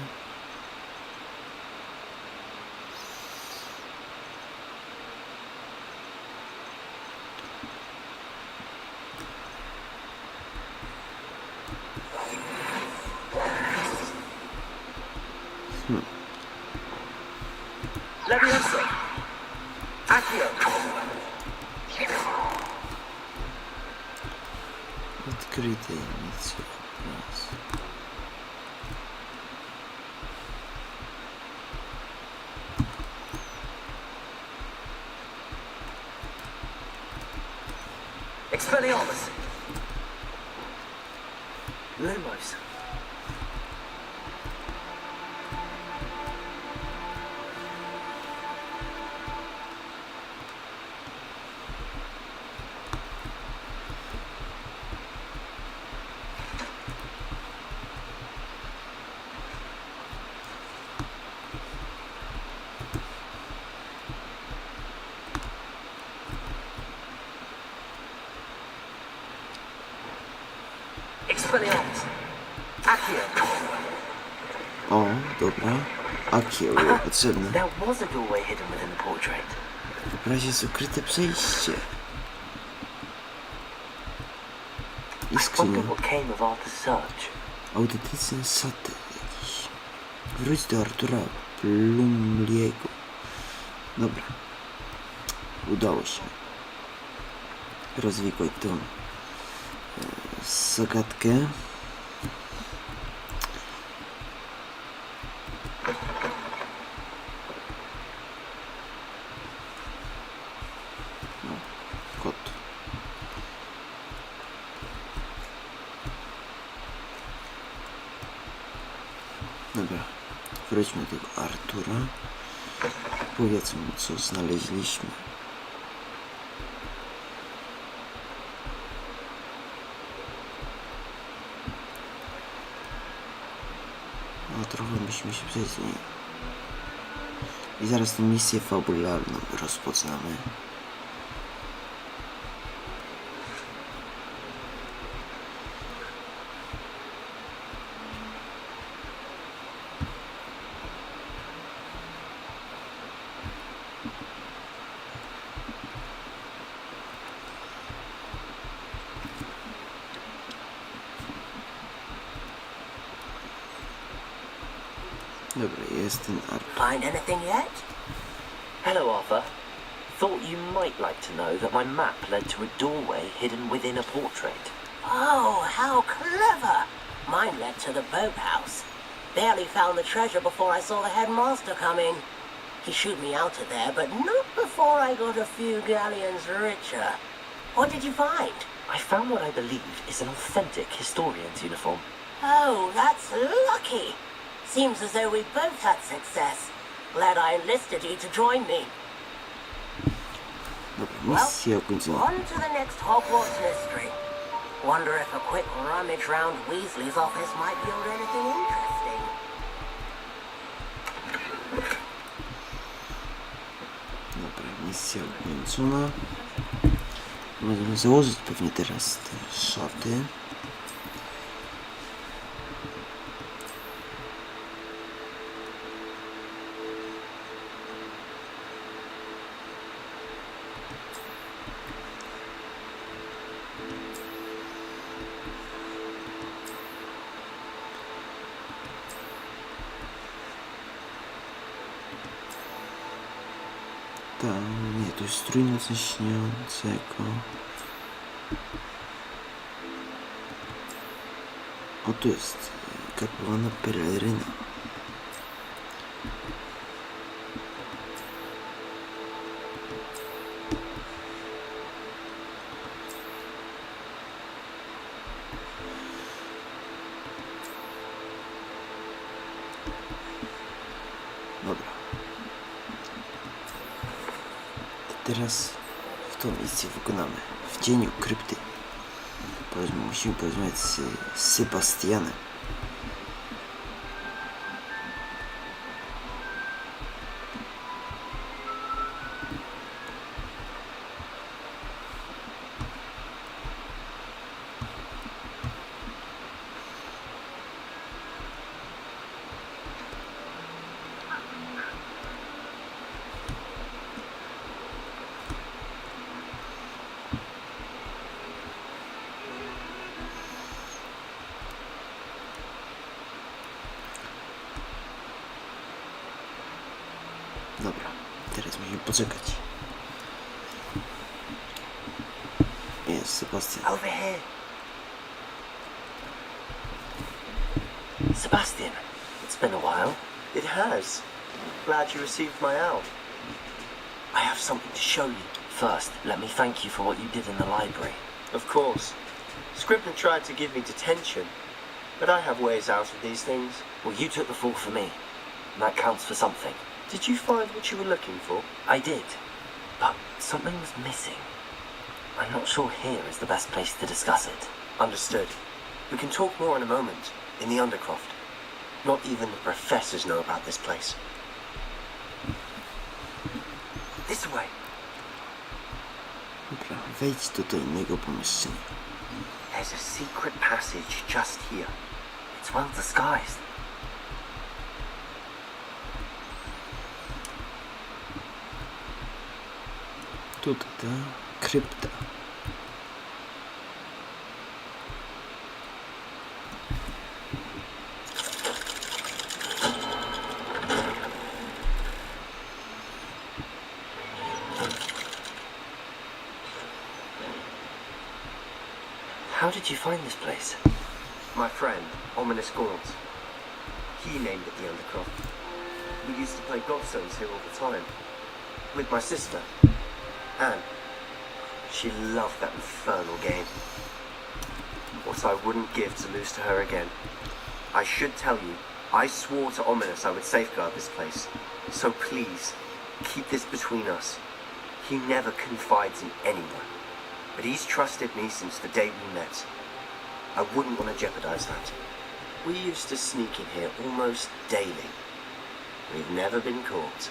Speaker 6: Levioso! Accio!
Speaker 1: Odkryj tajemnicę obrazu.
Speaker 6: Expelliarmus! Lumos! Expelliarmus! Accio!
Speaker 1: O, dobra. Akio było potrzebne.
Speaker 6: There was a doorway hidden within the portrait.
Speaker 1: W obrazie jest ukryte przejście. I
Speaker 6: I
Speaker 1: skrzynia.
Speaker 6: wonder what came of Arthur's search.
Speaker 1: Autentyczny satyr jakiś. Wróć do Artura Plumliego. Dobra. Udało się rozwikłać tą zagadkę. No, kot. Dobra, wróćmy do tego Artura. Powiedzmy mu, co znaleźliśmy. No trochę musimy się przejść z nim. I zaraz tę misję fabularną rozpoczynamy. Dobra, jest ten Artur.
Speaker 4: Find anything yet?
Speaker 6: Hello, Arthur. Thought you might like to know that my map led to a doorway hidden within a portrait.
Speaker 4: Oh, how clever! Mine led to the boathouse. Barely found the treasure before I saw the headmaster coming. He shooed me out of there, but not before I got a few galleons richer. What did you find?
Speaker 6: I found what I believe is an authentic historian's uniform.
Speaker 4: Oh, that's lucky. Seems as though we both had success. Glad I enlisted you to join me.
Speaker 1: Dobra, misja ukończona.
Speaker 4: On to the next Hogwarts mystery. Wonder if a quick rummage round Weasley's office might yield anything interesting.
Speaker 1: Dobra, misja ukończona. Możemy założyć pewnie teraz te szaty. Nie, to jest strój nocny śniącego. O, tu jest karpowana peleryna. Dobra. Teraz w tą misję wykonamy. W cieniu krypty. Musimy porozmawiać z Sebastianem. Dobra, teraz musimy poczekać. Jest Sebastian.
Speaker 6: Over here. Sebastian, it's been a while.
Speaker 8: It has. Glad you received my owl. I have something to show you.
Speaker 6: First, let me thank you for what you did in the library.
Speaker 8: Of course. Scribner tried to give me detention, but I have ways out of these things.
Speaker 6: Well, you took the fall for me, and that counts for something.
Speaker 8: Did you find what you were looking for?
Speaker 6: I did, but something was missing. I'm not sure here is the best place to discuss it.
Speaker 8: Understood. We can talk more in a moment, in the Undercroft. Not even the professors know about this place. This way.
Speaker 1: Dobra, wejdź do tajnego pomieszczenia.
Speaker 8: There's a secret passage just here.
Speaker 6: It's well disguised.
Speaker 1: Tutaj ta krypta.
Speaker 6: How did you find this place?
Speaker 8: My friend, Ominous Gaunt. He named it the Undercroft. We used to play gobstones here all the time. With my sister, Anne. She loved that infernal game. What I wouldn't give to lose to her again. I should tell you, I swore to Ominous I would safeguard this place. So please, keep this between us. He never confides in anyone. But he's trusted me since the day we met. I wouldn't want to jeopardize that. We used to sneak in here almost daily. We've never been caught.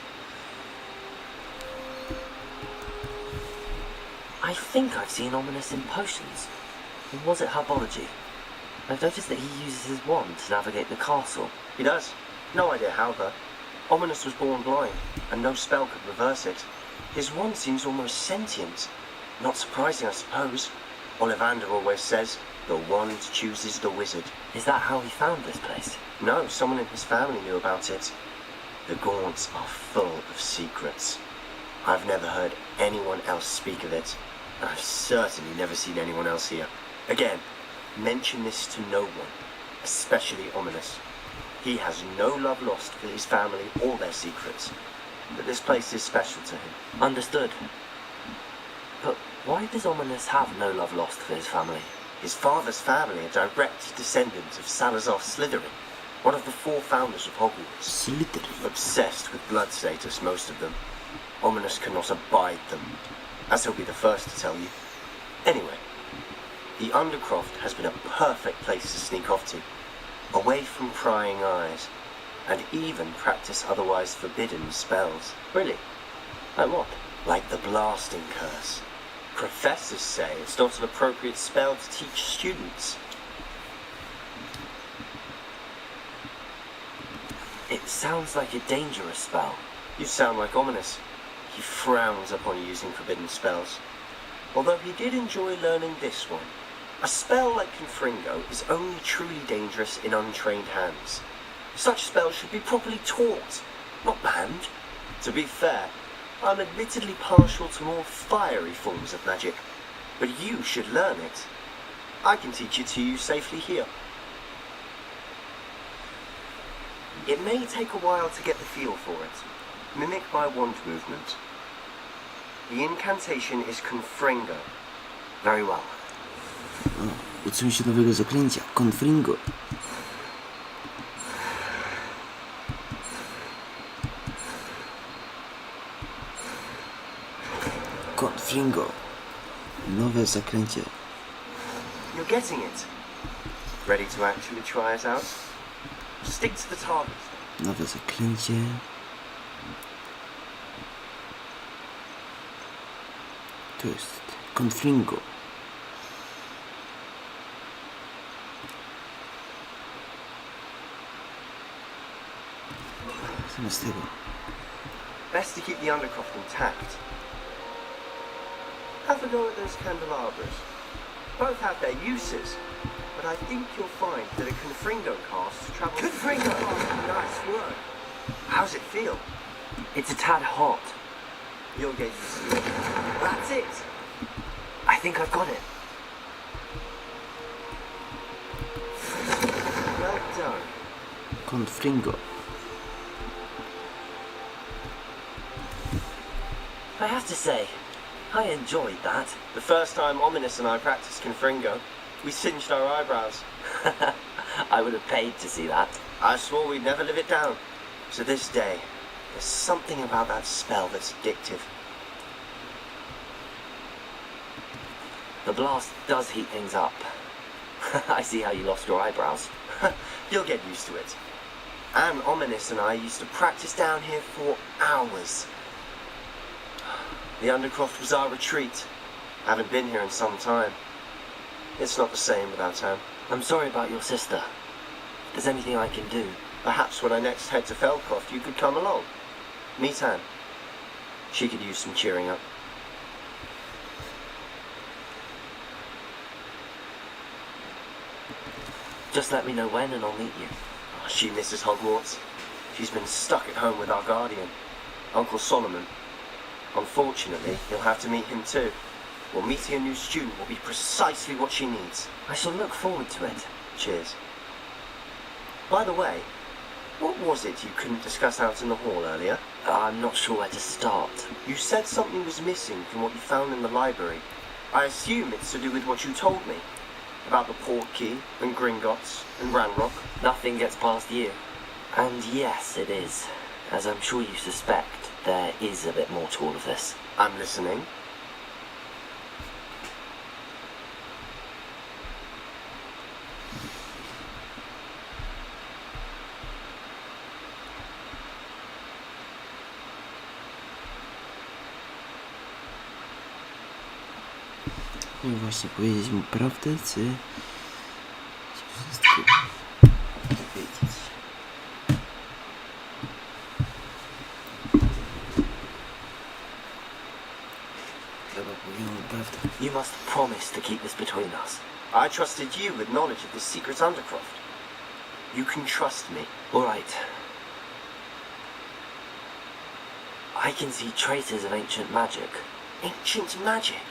Speaker 6: I think I've seen Ominous in potions. Or was it herbology? I've noticed that he uses his wand to navigate the castle.
Speaker 8: He does. No idea how, though. Ominous was born blind, and no spell could reverse it. His wand seems almost sentient. Not surprising, I suppose. Ollivander always says, the wand chooses the wizard.
Speaker 6: Is that how he found this place?
Speaker 8: No, someone in his family knew about it. The Gaunts are full of secrets. I've never heard anyone else speak of it, and I've certainly never seen anyone else here. Again, mention this to no one, especially Ominous. He has no love lost for his family or their secrets, but this place is special to him.
Speaker 6: Understood. But why does Ominous have no love lost for his family?
Speaker 8: His father's family are direct descendants of Salazar Slytherin, one of the 4 founders of Hogwarts.
Speaker 1: Slytherin.
Speaker 8: Obsessed with blood status, most of them. Ominous cannot abide them, as he'll be the first to tell you. Anyway, the Undercroft has been a perfect place to sneak off to, away from prying eyes, and even practice otherwise forbidden spells.
Speaker 6: Really? Like what?
Speaker 8: Like the blasting curse. Professors say it's not an appropriate spell to teach students.
Speaker 6: It sounds like a dangerous spell.
Speaker 8: You sound like Ominous. He frowns upon using forbidden spells. Although he did enjoy learning this one. A spell like Confringo is only truly dangerous in untrained hands. Such spells should be properly taught, not banned. To be fair, I'm admittedly partial to more fiery forms of magic, but you should learn it. I can teach it to you safely here. It may take a while to get the feel for it. Mimic my wand movement. The incantation is Confringo.
Speaker 6: Very well.
Speaker 1: Uczymy się nowego zaklęcia. Confringo. Confringo. Nowe zaklęcie.
Speaker 8: You're getting it. Ready to actually try it out? Stick to the target.
Speaker 1: Nowe zaklęcie. To jest Confringo. Zamiast tego.
Speaker 8: Best to keep the undercroft intact. Have a go at those candelabras. Both have their uses, but I think you'll find that a Confringo cast travels... Confringo! Nice word. How's it feel?
Speaker 6: It's a tad hot.
Speaker 8: You'll get used to it. That's it!
Speaker 6: I think I've got it.
Speaker 8: Well done.
Speaker 1: Confringo.
Speaker 6: I have to say, I enjoyed that.
Speaker 8: The first time Ominous and I practiced Confringo, we singed our eyebrows.
Speaker 6: I would have paid to see that.
Speaker 8: I swore we'd never live it down. To this day, there's something about that spell that's addictive.
Speaker 6: The blast does heat things up. I see how you lost your eyebrows.
Speaker 8: You'll get used to it. Anne Ominous and I used to practice down here for hours. The Undercroft was our retreat. Haven't been here in some time. It's not the same without Anne.
Speaker 6: I'm sorry about your sister. If there's anything I can do.
Speaker 8: Perhaps when I next head to Feldcroft, you could come along. Meet Anne. She could use some cheering up.
Speaker 6: Just let me know when and I'll meet you.
Speaker 8: Oh, she misses Hogwarts. She's been stuck at home with our guardian, Uncle Solomon. Unfortunately, you'll have to meet him too. Well, meeting a new student will be precisely what she needs.
Speaker 6: I shall look forward to it.
Speaker 8: Cheers. By the way, what was it you couldn't discuss out in the hall earlier?
Speaker 6: I'm not sure where to start.
Speaker 8: You said something was missing from what you found in the library. I assume it's to do with what you told me. About the port key, and Gringotts, and Ranrock.
Speaker 6: Nothing gets past you. And yes, it is. As I'm sure you suspect, there is a bit more to all of this.
Speaker 8: I'm listening.
Speaker 1: No i właśnie, powiedzieć mu prawdę, czy wszystko wiedzieć. Chyba powiem mu prawdę.
Speaker 6: You must promise to keep this between us.
Speaker 8: I trusted you with knowledge of this secret Undercroft. You can trust me.
Speaker 6: All right. I can see traces of ancient magic.
Speaker 8: Ancient magic?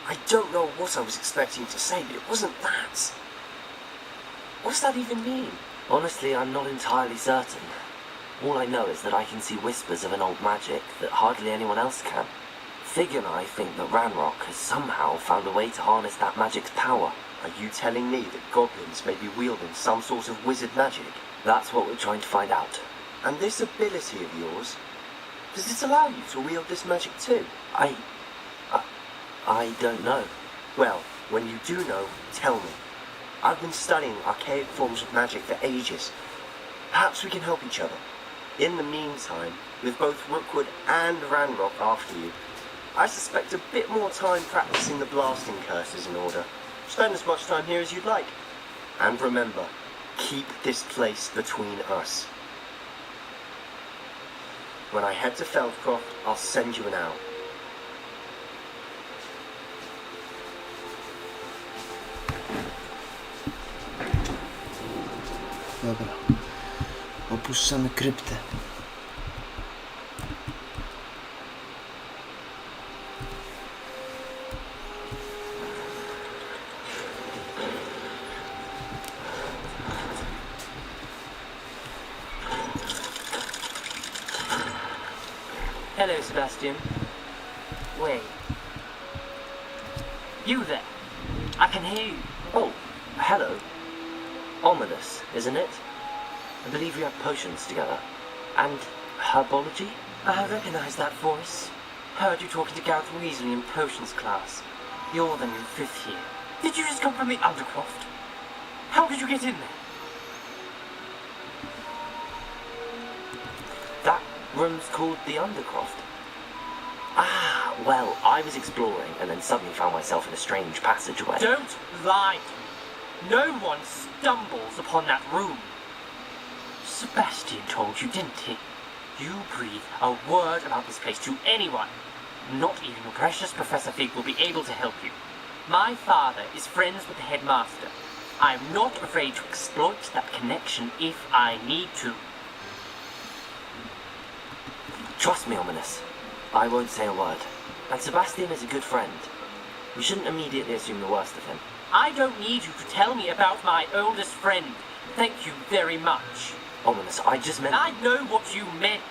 Speaker 8: I don't know what I was expecting to say, but it wasn't that. What does that even mean?
Speaker 6: Honestly, I'm not entirely certain. All I know is that I can see whispers of an old magic that hardly anyone else can. Fig and I think that Ranrock has somehow found a way to harness that magic's power.
Speaker 8: Are you telling me that goblins may be wielding some sort of wizard magic?
Speaker 6: That's what we're trying to find out.
Speaker 8: And this ability of yours, does it allow you to wield this magic too?
Speaker 6: I don't know.
Speaker 8: Well, when you do know, tell me. I've been studying archaic forms of magic for ages. Perhaps we can help each other. In the meantime, with both Rookwood and Ranrock after you, I suspect a bit more time practicing the blasting curse is in order. Spend as much time here as you'd like. And remember, keep this place between us. When I head to Feldcroft, I'll send you an owl.
Speaker 1: Dobra. Opuszczamy kryptę.
Speaker 6: Hello, Sebastian. Wait. You there? I can hear you. Oh, hello. Ominous, isn't it? I believe we have potions together. And herbology? I recognize that voice. Heard you talking to Gareth Weasley in potions class. You're then in 5th year. Did you just come from the Undercroft? How did you get in there? That room's called the Undercroft. Ah, well, I was exploring and then suddenly found myself in a strange passageway. Don't lie to me. No one stumbles upon that room. Sebastian told you, didn't he? You breathe a word about this place to anyone. Not even your precious Professor Fig will be able to help you. My father is friends with the headmaster. I am not afraid to exploit that connection if I need to. Trust me, Ominous. I won't say a word. And Sebastian is a good friend. We shouldn't immediately assume the worst of him. I don't need you to tell me about my oldest friend. Thank you very much. Ominous, I just meant... I know what you meant.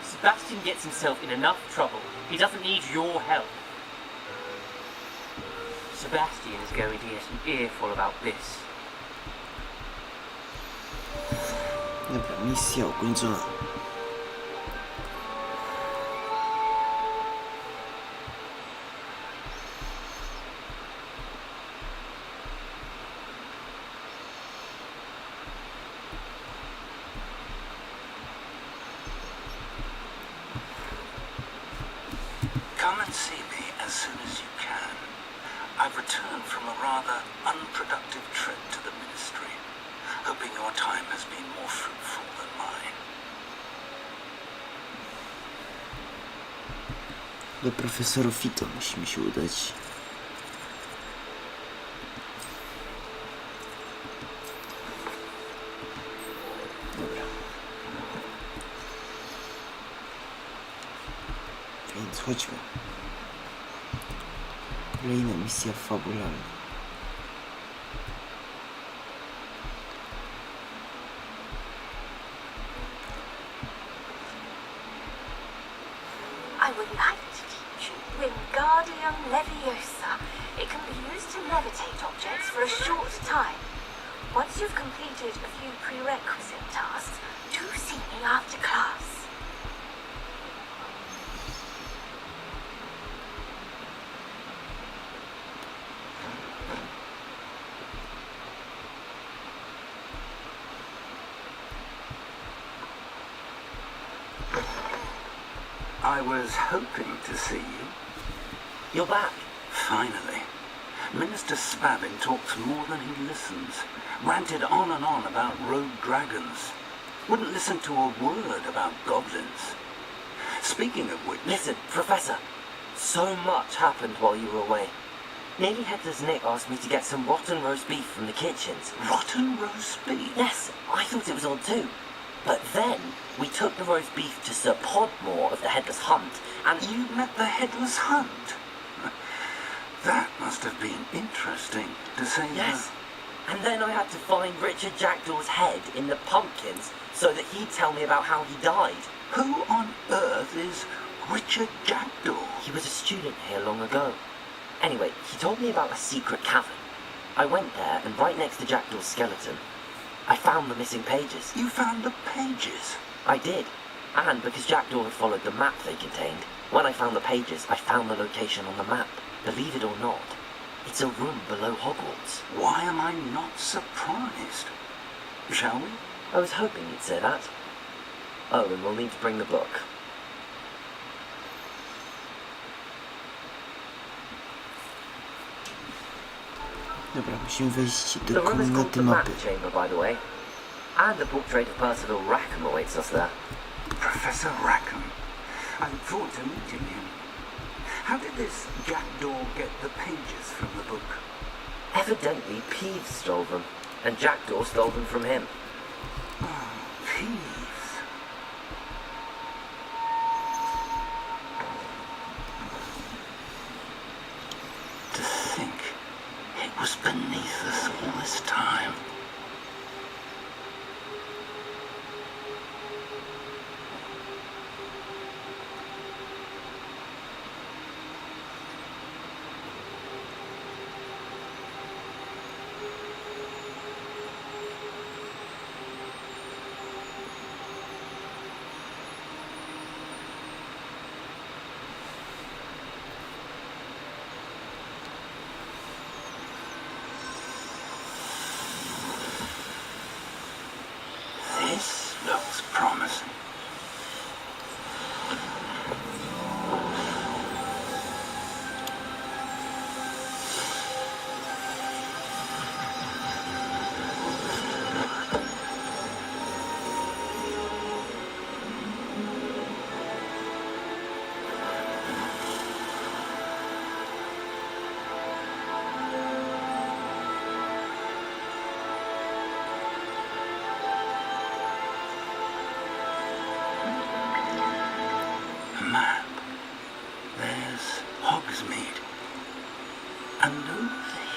Speaker 6: Sebastian gets himself in enough trouble. He doesn't need your help. Sebastian is going to get an earful about this.
Speaker 1: Dobra, misja ukończona.
Speaker 7: Come and see me as soon as you can. I've returned from a rather unproductive trip to the ministry, hoping your time has been more fruitful than mine.
Speaker 1: Do profesora Fito musimy się udać. Dobra. Więc chodźmy. Kolejna misja fabularna.
Speaker 5: I would like to teach you Wingardium Leviosa. It can be used to levitate objects for a short time. Once you've completed a few prerequisite tasks, do see me after class.
Speaker 7: I was hoping to see you.
Speaker 6: You're back.
Speaker 7: Finally. Minister Spavin talks more than he listens. Ranted on and on about rogue dragons. Wouldn't listen to a word about goblins. Speaking of which...
Speaker 6: Listen, Professor. So much happened while you were away. Nearly Headless Nick asked me to get some rotten roast beef from the kitchens.
Speaker 7: Rotten roast beef?
Speaker 6: Yes, I thought it was odd too. But then, we took the roast beef to Sir Podmore of the Headless Hunt, and...
Speaker 7: You met the Headless Hunt? That must have been interesting, to say
Speaker 6: Yes. And then I had to find Richard Jackdaw's head in the pumpkins so that he'd tell me about how he died.
Speaker 7: Who on earth is Richard Jackdaw?
Speaker 6: He was a student here long ago. Anyway, he told me about a secret cavern. I went there, and right next to Jackdaw's skeleton, I found the missing pages.
Speaker 7: You found the pages?
Speaker 6: I did. And because Jackdaw had followed the map they contained, when I found the pages, I found the location on the map. Believe it or not, it's a room below Hogwarts.
Speaker 7: Why am I not surprised? Shall we?
Speaker 6: I was hoping you'd say that. Oh, and we'll need to bring the book.
Speaker 1: Dobra, musimy wejść
Speaker 6: The
Speaker 1: do
Speaker 6: room is called
Speaker 1: komnaty
Speaker 6: the
Speaker 1: mapy.
Speaker 6: Map Chamber, by the way. And the portrait of Percival Rackham awaits us there.
Speaker 7: Professor Rackham. I look forward to meeting him. How did this Jackdaw get the pages from the book?
Speaker 6: Evidently, Peeves stole them, and Jackdaw stole them from him.
Speaker 7: Oh, Peeves. To think it was beneath us all this time.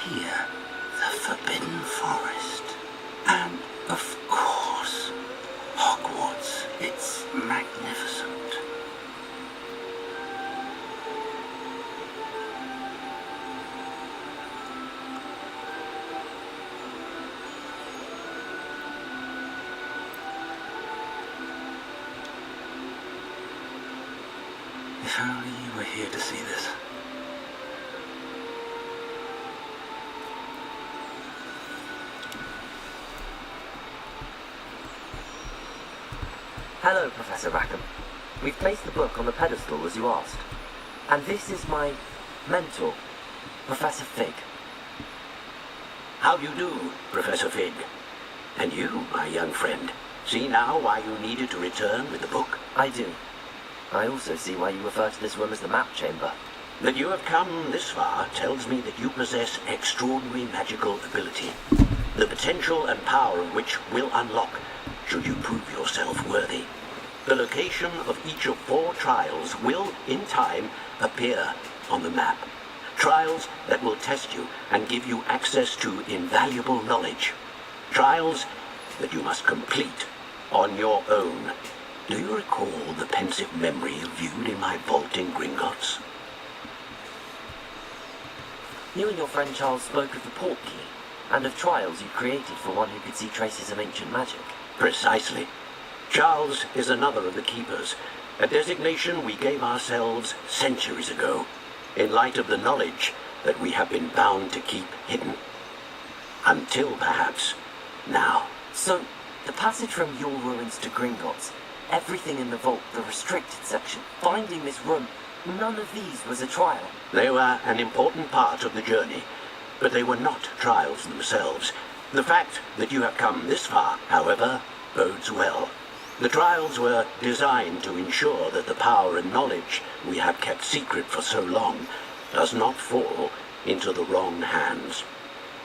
Speaker 7: here, the Forbidden Forest. And, of course, Hogwarts. It's magnificent. If only you were here to see this.
Speaker 6: Hello, Professor Rackham. We've placed the book on the pedestal as you asked. And this is my mentor, Professor Fig.
Speaker 2: How do you do, Professor Fig? And you, my young friend, see now why you needed to return with the book?
Speaker 6: I do. I also see why you refer to this room as the map chamber.
Speaker 2: That you have come this far tells me that you possess extraordinary magical ability, the potential and power of which will unlock should you prove yourself worthy. The location of each of 4 trials will, in time, appear on the map. Trials that will test you and give you access to invaluable knowledge. Trials that you must complete on your own. Do you recall the pensive memory you viewed in my vault in Gringotts?
Speaker 6: You and your friend Charles spoke of the port key, and of trials you created for one who could see traces of ancient magic.
Speaker 2: Precisely. Charles is another of the keepers, a designation we gave ourselves centuries ago, in light of the knowledge that we have been bound to keep hidden. Until perhaps now.
Speaker 6: So, the passage from your ruins to Gringotts, everything in the vault, the restricted section, finding this room, none of these was a trial.
Speaker 2: They were an important part of the journey, but they were not trials themselves. The fact that you have come this far, however, bodes well. The trials were designed to ensure that the power and knowledge we have kept secret for so long does not fall into the wrong hands.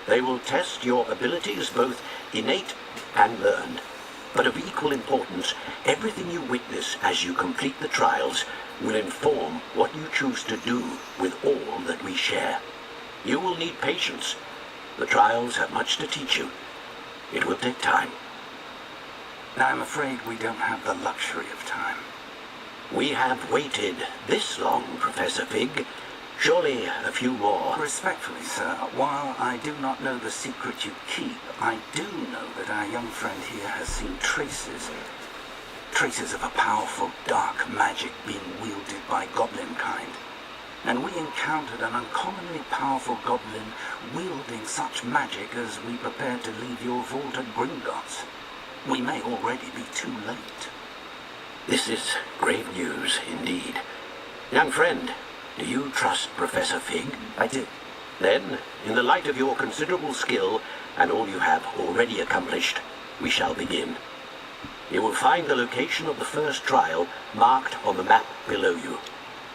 Speaker 2: They will test your abilities, both innate and learned. But of equal importance, everything you witness as you complete the trials will inform what you choose to do with all that we share. You will need patience. The trials have much to teach you. It will take time.
Speaker 7: I'm afraid we don't have the luxury of time.
Speaker 2: We have waited this long, Professor Fig. Surely a few more.
Speaker 7: Respectfully, sir, while I do not know the secret you keep, I do know that our young friend here has seen traces of a powerful dark magic being wielded by goblin kind. And we encountered an uncommonly powerful goblin wielding such magic as we prepared to leave your vault at Gringotts. We may already be too late.
Speaker 2: This is grave news indeed. Young friend, do you trust Professor Fig?
Speaker 6: I do.
Speaker 2: Then, in the light of your considerable skill and all you have already accomplished, we shall begin. You will find the location of the first trial marked on the map below you.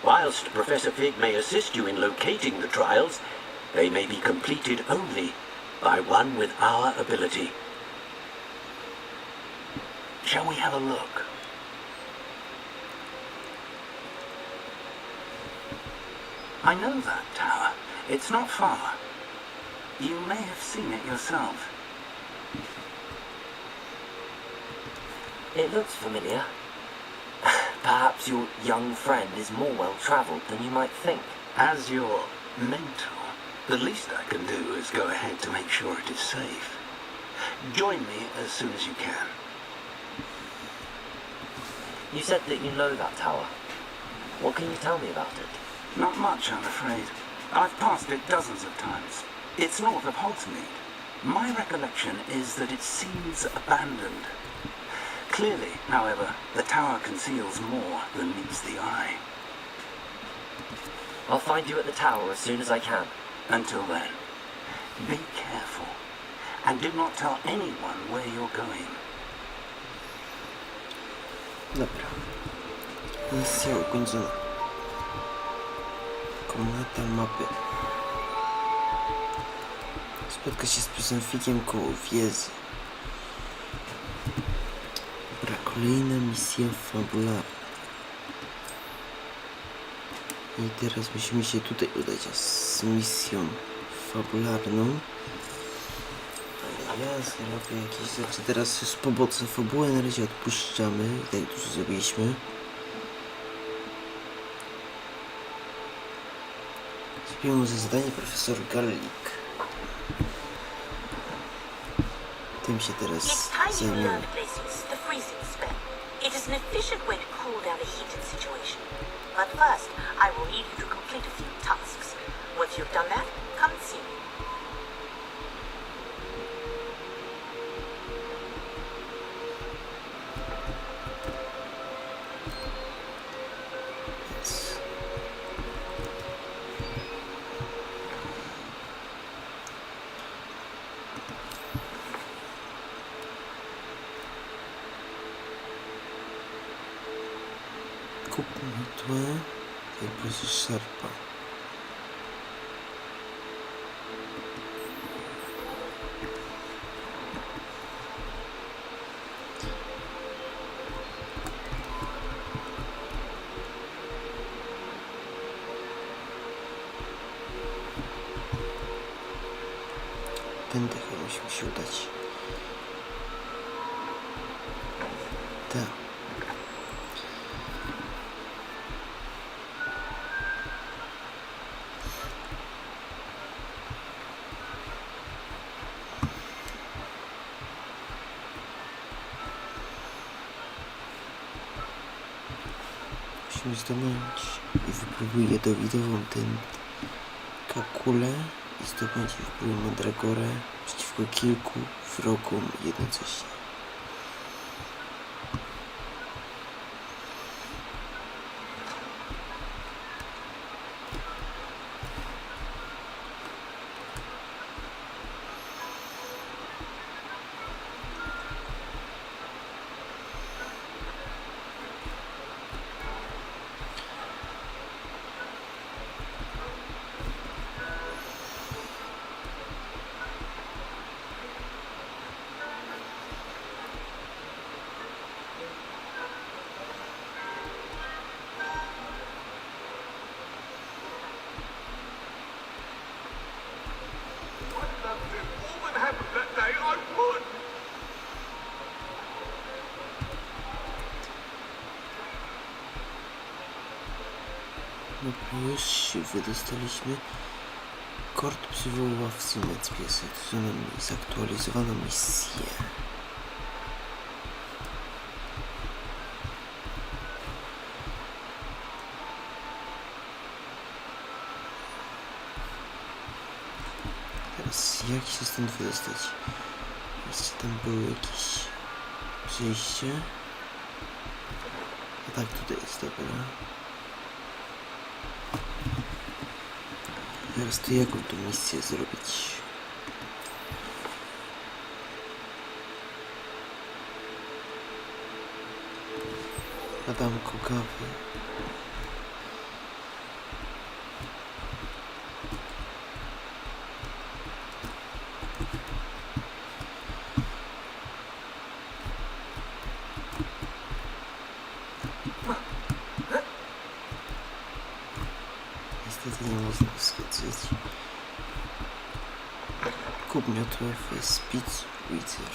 Speaker 2: Whilst Professor Fig may assist you in locating the trials, they may be completed only by one with our ability. Shall we have a look?
Speaker 7: I know that tower. It's not far. You may have seen it yourself.
Speaker 6: It looks familiar. Perhaps your young friend is more well-travelled than you might think.
Speaker 7: As your mentor, the least I can do is go ahead to make sure it is safe. Join me as soon as you can.
Speaker 6: You said that you know that tower. What can you tell me about it?
Speaker 7: Not much, I'm afraid. I've passed it dozens of times. It's north of Hogsmeade. My recollection is that it seems abandoned. Clearly, however, the tower conceals more than meets the eye.
Speaker 6: I'll find you at the tower as soon as I can.
Speaker 7: Until then, be careful, and do not tell anyone where you're going.
Speaker 1: Dobra. Misja ukończona. Komnata mapy. Spotka się z Piosenfikiem koło wieży. Dobra, kolejna misja fabularna. I teraz musimy się tutaj udać z misją fabularną. Ja zrobię jakieś rzeczy. Teraz już pobocne fabułę na razie odpuszczamy. Tak dużo zrobiliśmy. Zrobimy za zadanie profesor Gallik. Tym się teraz
Speaker 9: It's time you
Speaker 1: zajmiemy.
Speaker 9: learned this, the freezing spell. It is an efficient way to cool down a heated situation. But first, I will need you to complete a few tasks. Once you've done that, come and see me.
Speaker 1: Kup miotłę, jak będzie szarpa. Tędy chyba musi się udać. Tak. Musimy zdobądź i wypróbuję jadowitową tę kulę i zdobądź i wypróbuję mandragorę przeciwko kilku wrogom jednocześnie. No już się wydostaliśmy. Kord przywoławcy Piesek, to nam zaktualizowano misję. Teraz jak się stąd wydostać? Jeszcze tam było jakieś przejście. A tak, tutaj jest, dobra. Teraz to jaką tu misję zrobić? Adamko kawy. Niestety nie można wskoczyć. Kup miotłę w Spitz Wither.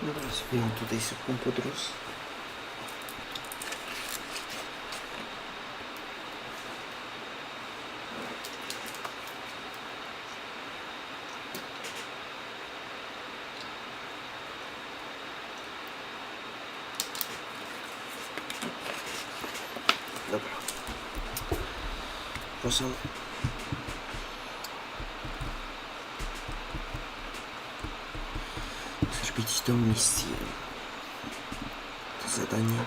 Speaker 1: Dobra, zrobiłem tutaj szybką podróż. Dobra. Proszę. Zrobić tą misję. To zadanie.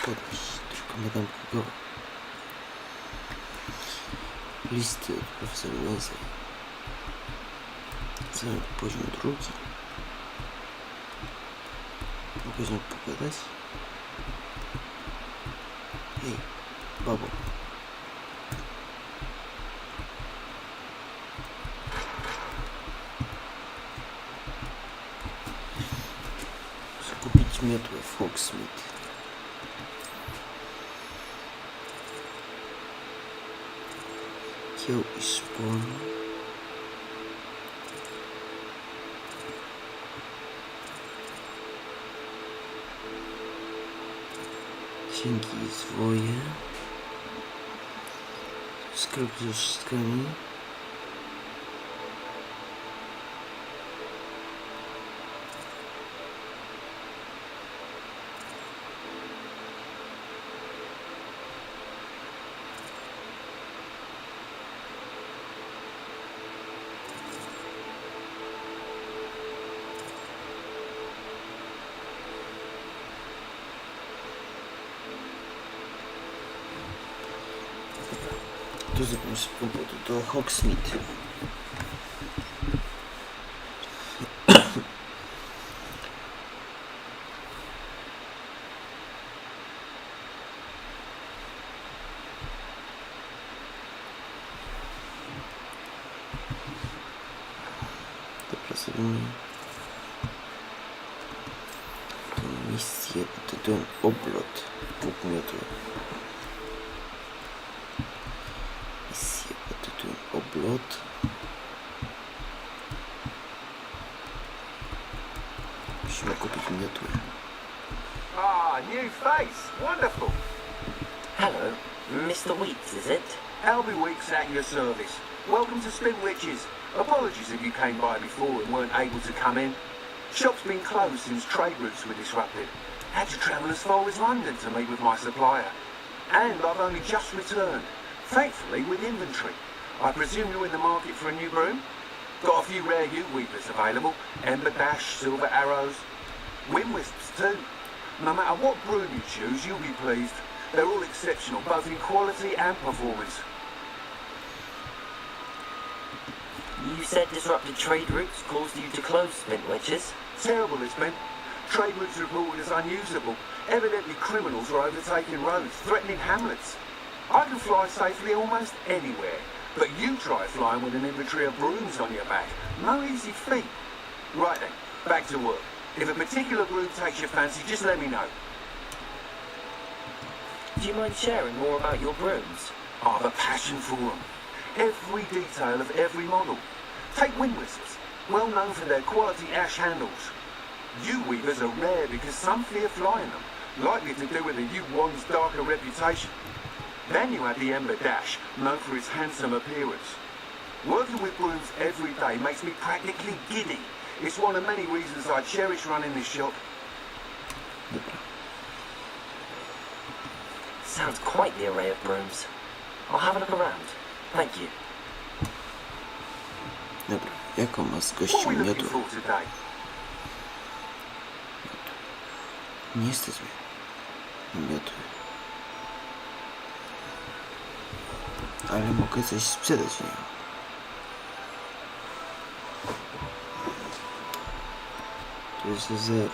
Speaker 1: Podnieść tylko madam kogo. Listy od profesora Wesley. Cały poziom drugi. Mogę z nią pogadać? Hej, babo. Muszę kupić miotłę w Hogsmeade. Kieł i szpon. Księgi i zwoje. Sklep ze wszystkami. To zrobimy szybką podróż do Hogsmeade. Dobra, zrobimy tą misję pod tytułem Oblot podmiotu. Oblot. Musimy kupić miotłę.
Speaker 7: Ah, new face. Wonderful.
Speaker 6: Hello, Mr. Weeks, is it?
Speaker 7: Albie Weeks at your service. Welcome to Spin Witches. Apologies if you came by before and weren't able to come in. Shop's been closed since trade routes were disrupted. Had to travel as far as London to meet with my supplier. And I've only just returned, thankfully with inventory. I presume you're in the market for a new broom? Got a few rare U-weavers available. Ember Dash, Silver Arrows. Wind Wisps too. No matter what broom you choose, you'll be pleased. They're all exceptional, both in quality and performance.
Speaker 6: You said disrupted trade routes caused you to close Spin Witches?
Speaker 7: Terrible it's been. Trade routes reported as unusable. Evidently criminals are overtaking roads, threatening hamlets. I can fly safely almost anywhere. But you try flying with an inventory of brooms on your back. No easy feat. Right then, back to work. If a particular broom takes your fancy, just let me know.
Speaker 6: Do you mind sharing more about your brooms?
Speaker 7: I have a passion for them. Every detail of every model. Take Wind Wisps, well known for their quality ash handles. U-weavers are rare because some fear flying them, likely to do with the U-one's darker reputation. Then you have the Ember Dash, known for its handsome appearance. Working with brooms every day makes me practically giddy. It's one of many reasons I cherish running this shop.
Speaker 6: Sounds quite the array of brooms. I'll have a look around. Thank you.
Speaker 1: Dobra, jaką ma z
Speaker 7: What
Speaker 1: gością
Speaker 7: are we looking
Speaker 1: miotłę?
Speaker 7: for today?
Speaker 1: Nie stać mnie na miotły. Ale mogę coś sprzedać w niego. To jest 0.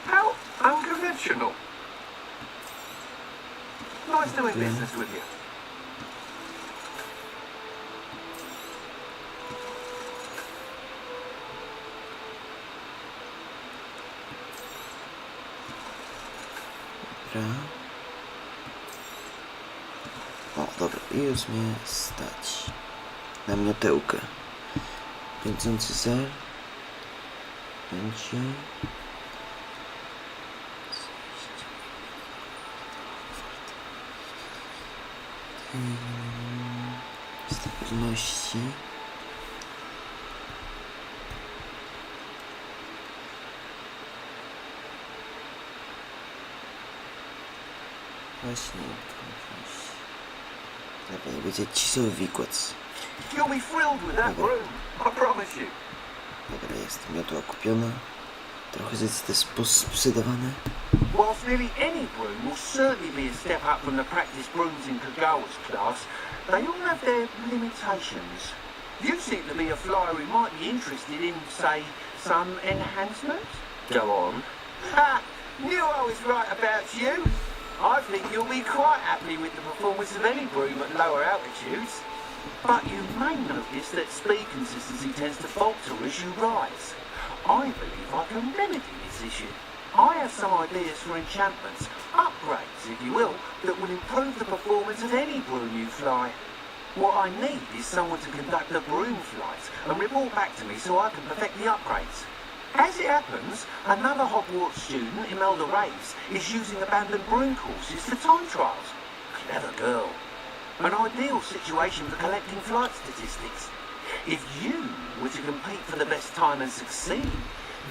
Speaker 7: How unconventional. Nice doing business with you.
Speaker 1: Dobra. O, dobra, i już mnie stać na miotełkę. Pędzący zer będzie stabilności. Właśnie, dobra, będzie cisowy wikłac.
Speaker 7: You'll be thrilled with that broom, I promise you.
Speaker 1: Dobra, jest miotła kupiona. Trochę jest to sprzedawane.
Speaker 7: Whilst nearly any broom will certainly be a step up from the practice brooms in Kagawa's class, they all have their limitations. You seem to be a flyer who might be interested in, say, some enhancements?
Speaker 6: Go on.
Speaker 7: Ha! Knew I was right about you. I think you'll be quite happy with the performance of any broom at lower altitudes. But you may notice that speed consistency tends to falter as you rise. I believe I can remedy this issue. I have some ideas for enchantments, upgrades if you will, that will improve the performance of any broom you fly. What I need is someone to conduct the broom flights and report back to me so I can perfect the upgrades. As it happens, another Hogwarts student, Imelda Raves, is using abandoned broom courses for time trials. Clever girl. An ideal situation for collecting flight statistics. If you were to compete for the best time and succeed,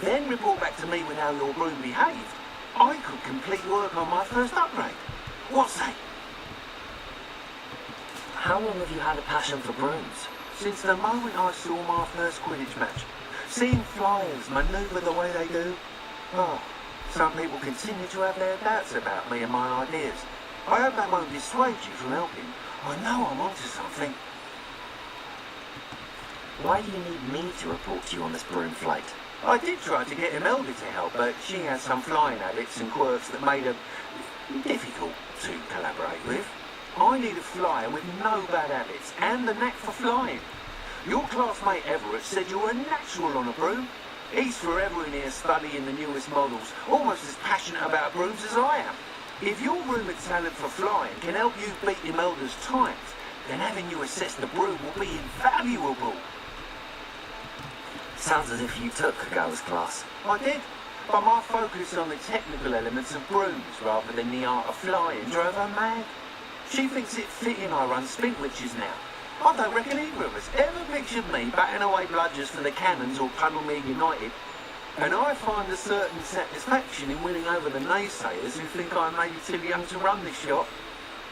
Speaker 7: then report back to me with how your broom behaved, I could complete work on my first upgrade. What say?
Speaker 6: How long have you had a passion for brooms?
Speaker 7: Since the moment I saw my first Quidditch match. Seeing flyers manoeuvre the way they do. Oh, some people continue to have their doubts about me and my ideas. I hope that won't dissuade you from helping. I know I'm onto something.
Speaker 6: Why do you need me to report to you on this broom flight?
Speaker 7: I did try to get Imelda to help, but she has some flying habits and quirks that made her difficult to collaborate with. I need a flyer with no bad habits and the knack for flying. Your classmate Everett said you were a natural on a broom. He's forever in here studying the newest models, almost as passionate about brooms as I am. If your rumoured talent for flying can help you beat Imelda's times, then having you assess the broom will be invaluable.
Speaker 6: Sounds as if you took Kagawa's class.
Speaker 7: I did, but my focus on the technical elements of brooms rather than the art of flying drove her mad. She thinks it fitting I run Spintwitches now. I don't reckon either of us ever pictured me batting away bludgers for the Cannons or Puddlemere United. And I find a certain satisfaction in winning over the naysayers who think I'm maybe too young to run this shop.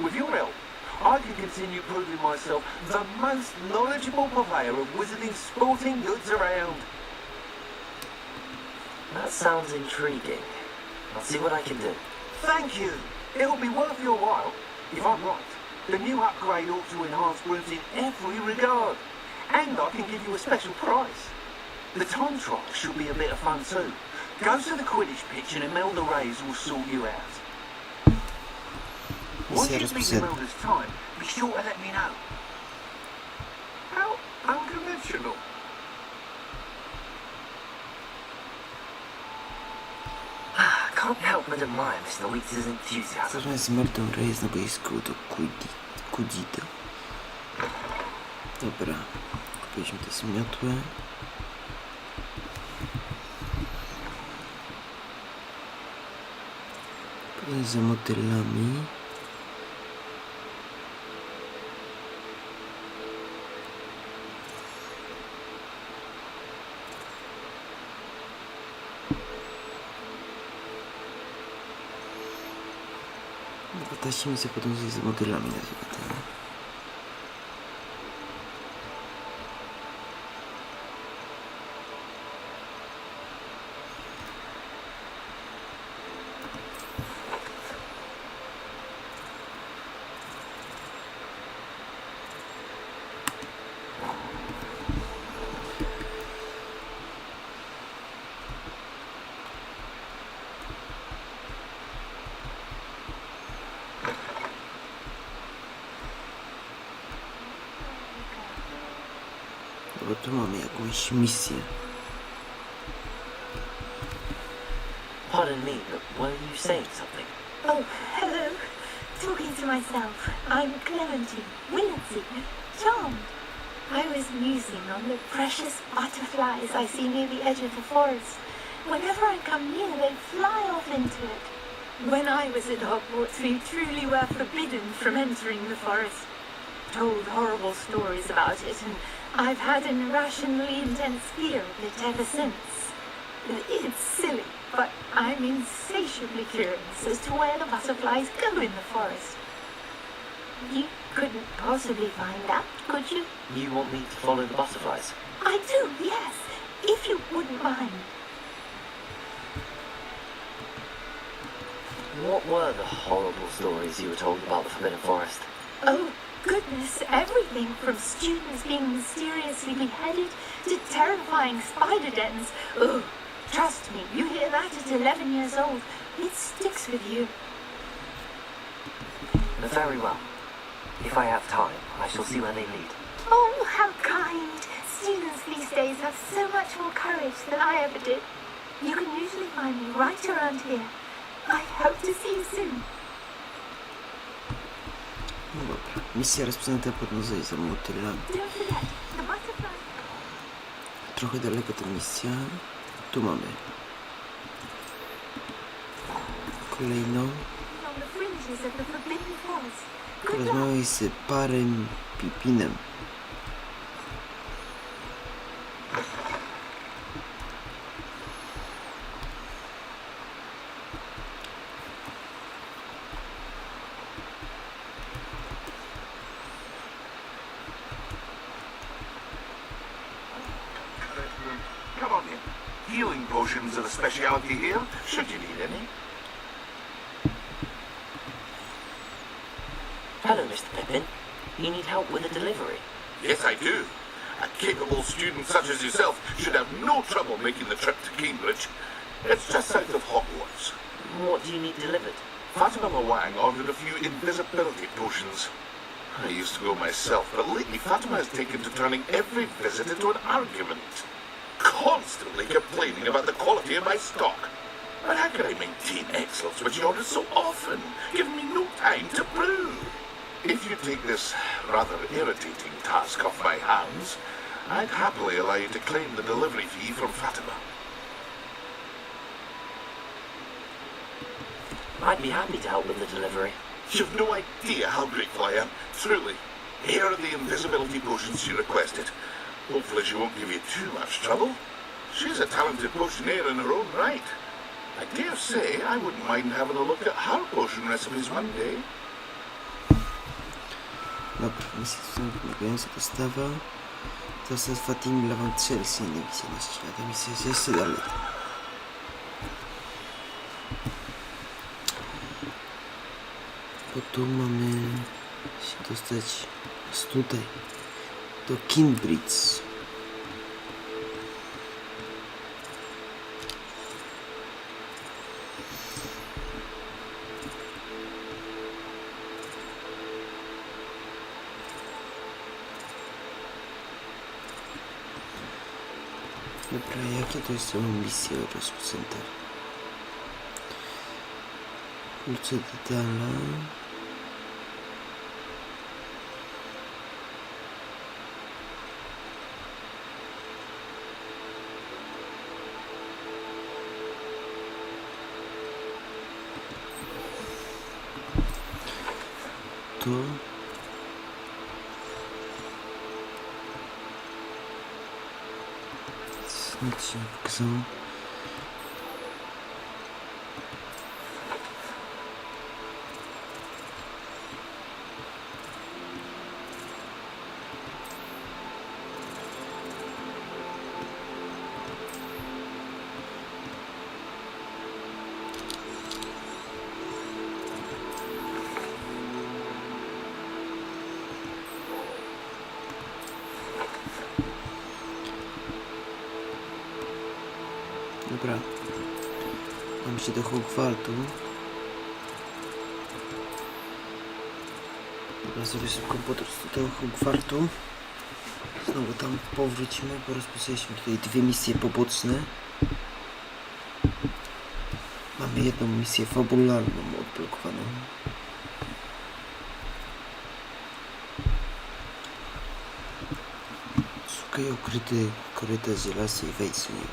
Speaker 7: With your help, I can continue proving myself the most knowledgeable purveyor of wizarding sporting goods around.
Speaker 6: That sounds intriguing. I'll see what I can do.
Speaker 7: Thank you. It'll be worth your while, if I'm right. The new upgrade ought to enhance brooms in every regard. And I can give you a special prize. The time trial should be a bit of fun too. Go to the Quidditch pitch and Imelda Rays will sort you out. Once you beat Imelda's time, be sure to let me know. How unconventional.
Speaker 6: Can't help but admire Mr. Weeks' enthusiasm.
Speaker 1: Zaraz z Mertą Reyes na boisku do Kudita. Dobra, kupiliśmy te zmiotłe. Potem za motylami. Tasimy się podążać z motylami na przykład. Bo tu mamy jakąś misję.
Speaker 6: Pardon me, but were you saying something?
Speaker 5: Oh, hello. Talking to myself. I'm Clementine, Wincy, charmed. I was musing on the precious butterflies I see near the edge of the forest. Whenever I come near, they fly off into it. When I was at Hogwarts, we truly were forbidden from entering the forest. Told horrible stories about it, and I've had an irrationally intense fear of it ever since. It's silly, but I'm insatiably curious as to where the butterflies go in the forest. You couldn't possibly find out, could you?
Speaker 6: You want me to follow the butterflies?
Speaker 5: I do, yes, if you wouldn't mind.
Speaker 6: What were the horrible stories you were told about the Forbidden Forest?
Speaker 5: Oh, goodness, everything from students being mysteriously beheaded to terrifying spider dens. Oh, trust me, you hear that at 11 years old, it sticks with you.
Speaker 6: Very well. If I have time, I shall see where they lead.
Speaker 5: Oh, how kind. Students these days have so much more courage than I ever did. You can usually find me right around here. I hope to see you soon.
Speaker 1: No dobra. Misja rozpoczęta pod muzeum za motylami.
Speaker 5: Don't forget, the butterfly.
Speaker 1: Trochę daleko ta misja. Tu mamy. Kolejną.
Speaker 5: On the fringes of the Forbidden Forest.
Speaker 1: Porozmawiaj z parem Pipinem.
Speaker 7: Come on in. Healing potions are a specialty here, should you need any.
Speaker 6: Hello, Mr. Pippin. You need help with a delivery?
Speaker 7: Yes, I do. A capable student such as yourself should have no trouble making the trip to Cambridge. It's just south of Hogwarts.
Speaker 6: What do you need delivered?
Speaker 7: Fatima Mawang ordered a few invisibility potions. I used to go myself, but lately Fatima has taken to turning every visit into an argument. Constantly complaining about the quality of my stock. But how can I maintain excellence when she orders so often, giving me no time to brew? If you take this rather irritating task off my hands, I'd happily allow you to claim the delivery fee from Fatima.
Speaker 6: I'd be happy to help with the delivery.
Speaker 7: You've no idea how grateful I am, truly. Here are the invisibility potions she requested. Hopefully she won't give you too much trouble. She's a talented potioneer in her own right. I dare say I wouldn't mind having a look at her potion recipes one day.
Speaker 1: Dobra, misja tutaj wymagająca dostawa. Dostać Fatimi dla wam Chelsea, nie widzę na świata. Misja jest jeszcze dalej. Bo tu mamy się dostać tutaj do Cambridge. Dobra, jakie to jest misje rozpoczęte? Klucze detala. To nic się pokazało. Dobra, mam się do Hogwartu. Dobra, zrobię szybką podróż do Hogwartu. Znowu tam powrócimy, bo rozpoczęliśmy tutaj dwie misje poboczne. Mamy jedną misję fabularną odblokowaną. Szukaj ukryty korytarz lasy i wejdź z nim.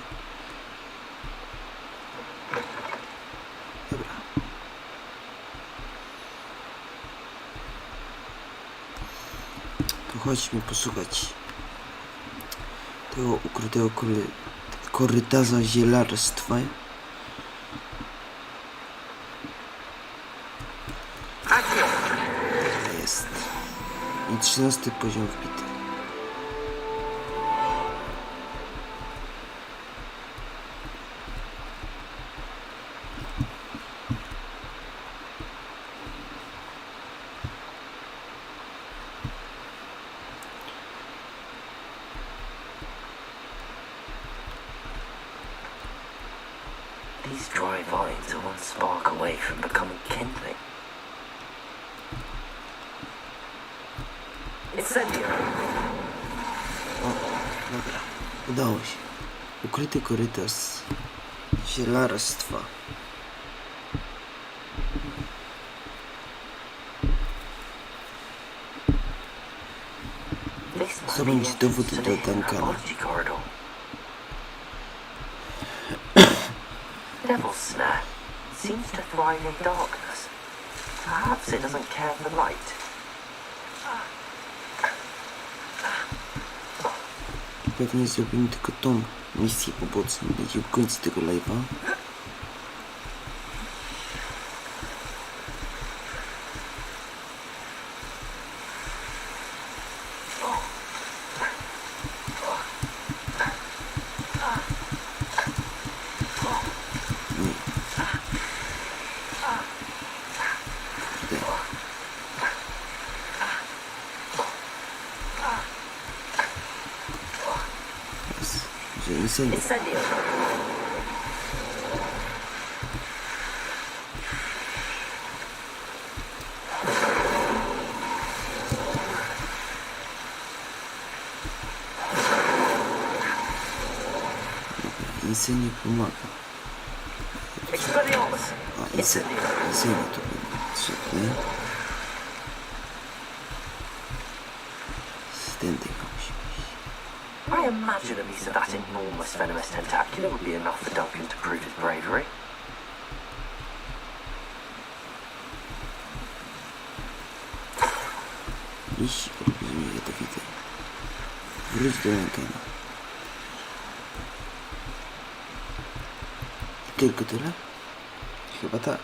Speaker 1: Dobra. To chodźmy posłuchać tego ukrytego korytarza zielarstwa. Jest. I 13 poziom wbity.
Speaker 6: Incendio!
Speaker 1: O, dobra. Udało się. Ukryty korytarz zielarstwa. Zdobądź dowód do Duncana.
Speaker 6: Devil's snare seems to thrive in darkness. Perhaps it doesn't care for light.
Speaker 1: Pewnie zrobimy tylko tą misję poboczną. Będzie w końcu tego live'a.
Speaker 6: Incendio!
Speaker 1: Incendio pomaga.
Speaker 6: Expelliarmus!
Speaker 1: A, Incendio to będzie potrzebne. Stędy musi być.
Speaker 6: I imagine a piece of that enormous venomous tentacular would be enough for Duncan to prove his bravery.
Speaker 1: Iść olbrzymie jadowite. Wróć do Duncana. Tylko tyle? Chyba tak.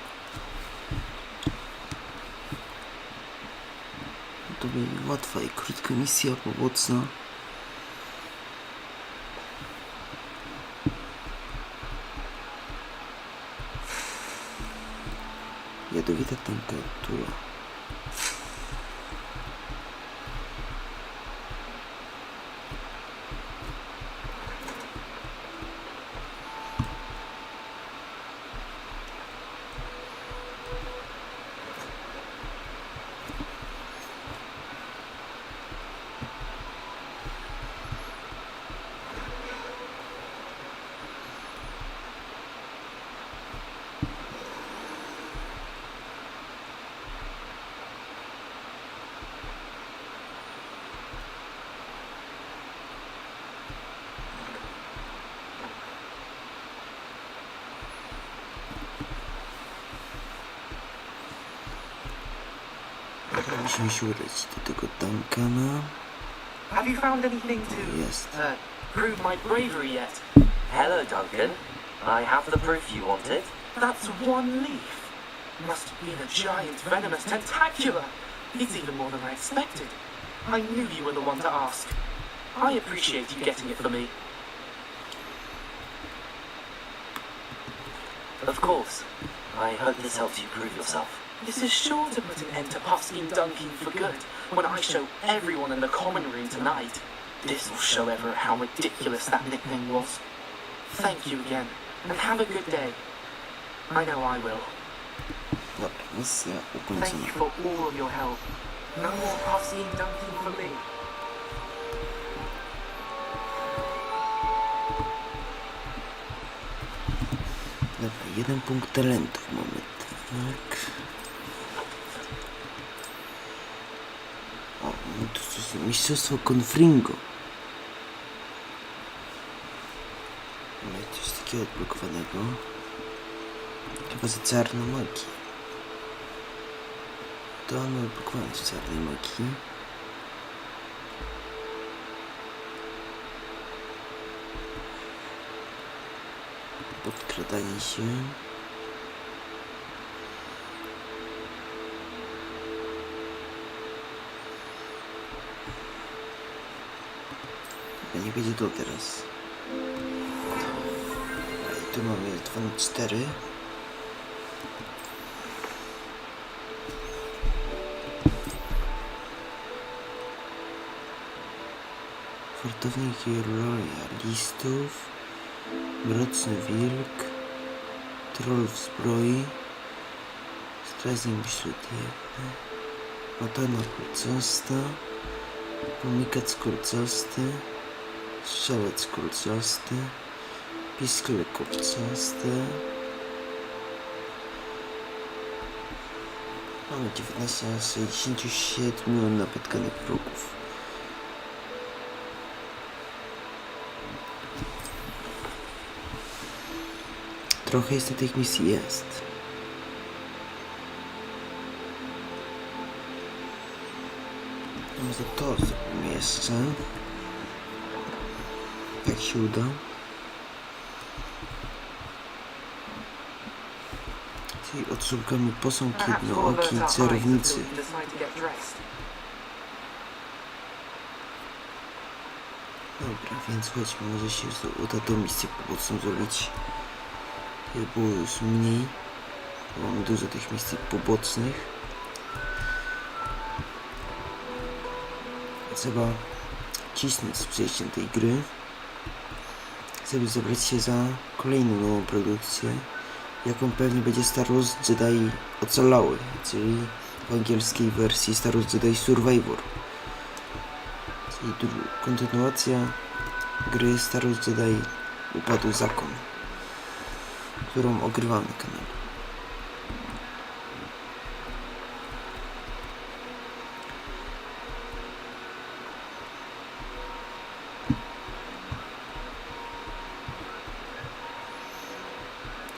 Speaker 1: To będzie łatwa i krótka misja poboczna. Jadowita temperatura. Musimy się udać do tego Duncana.
Speaker 6: Have you found anything to
Speaker 1: Jest.
Speaker 6: prove my bravery yet? Hello, Duncan. I have the proof you wanted.
Speaker 10: That's one leaf. Must have been a giant venomous tentacular. It's even more than I expected. I knew you were the one to ask. I appreciate you getting it for me.
Speaker 6: Of course. I hope this helps you prove yourself.
Speaker 10: This is sure to put an end to Puffskin Dunking for good when I show everyone in the common room tonight. This will show everyone how ridiculous that nickname was. Thank you again, and have a good day. I know I will.
Speaker 1: Dobra, misja
Speaker 10: Thank
Speaker 1: ukończona.
Speaker 10: you for all of your help. No more Puffskin Dunking for me.
Speaker 1: Dobra, 1 punkt talentów mamy, tak. O, no to coś, mistrzostwo Confringo. Mamy coś takiego odblokowanego. Chyba za czarną magię. To mamy odblokowane z czarnej magii. Podkradanie się. Chyba nie będzie to teraz. I tu mamy 2 na 4. Wartownik royalistów. Mroczny wilk. Troll w zbroi. Strażnik wśród Matana Pulcosta. Pomikac kolcasty, strzelec kolcasty, piskle kolcaste. Mamy 19 na 67 napotkanych wrogów. Trochę jest na tych misji jest. Może to zrobimy jeszcze. Jak się uda. Czyli odszukamy posąg jednookiej czarownicy. Dobra, więc chodźmy, może się uda tą misję pobocną zrobić. Było już mniej. Mamy dużo tych misji pobocznych. Trzeba cisnąć z przejściem tej gry, żeby zabrać się za kolejną nową produkcję, jaką pewnie będzie Star Wars Jedi Ocalały, czyli w angielskiej wersji Star Wars Jedi Survivor, czyli kontynuacja gry Star Wars Jedi Upadł Zakon, którą ogrywamy na kanale.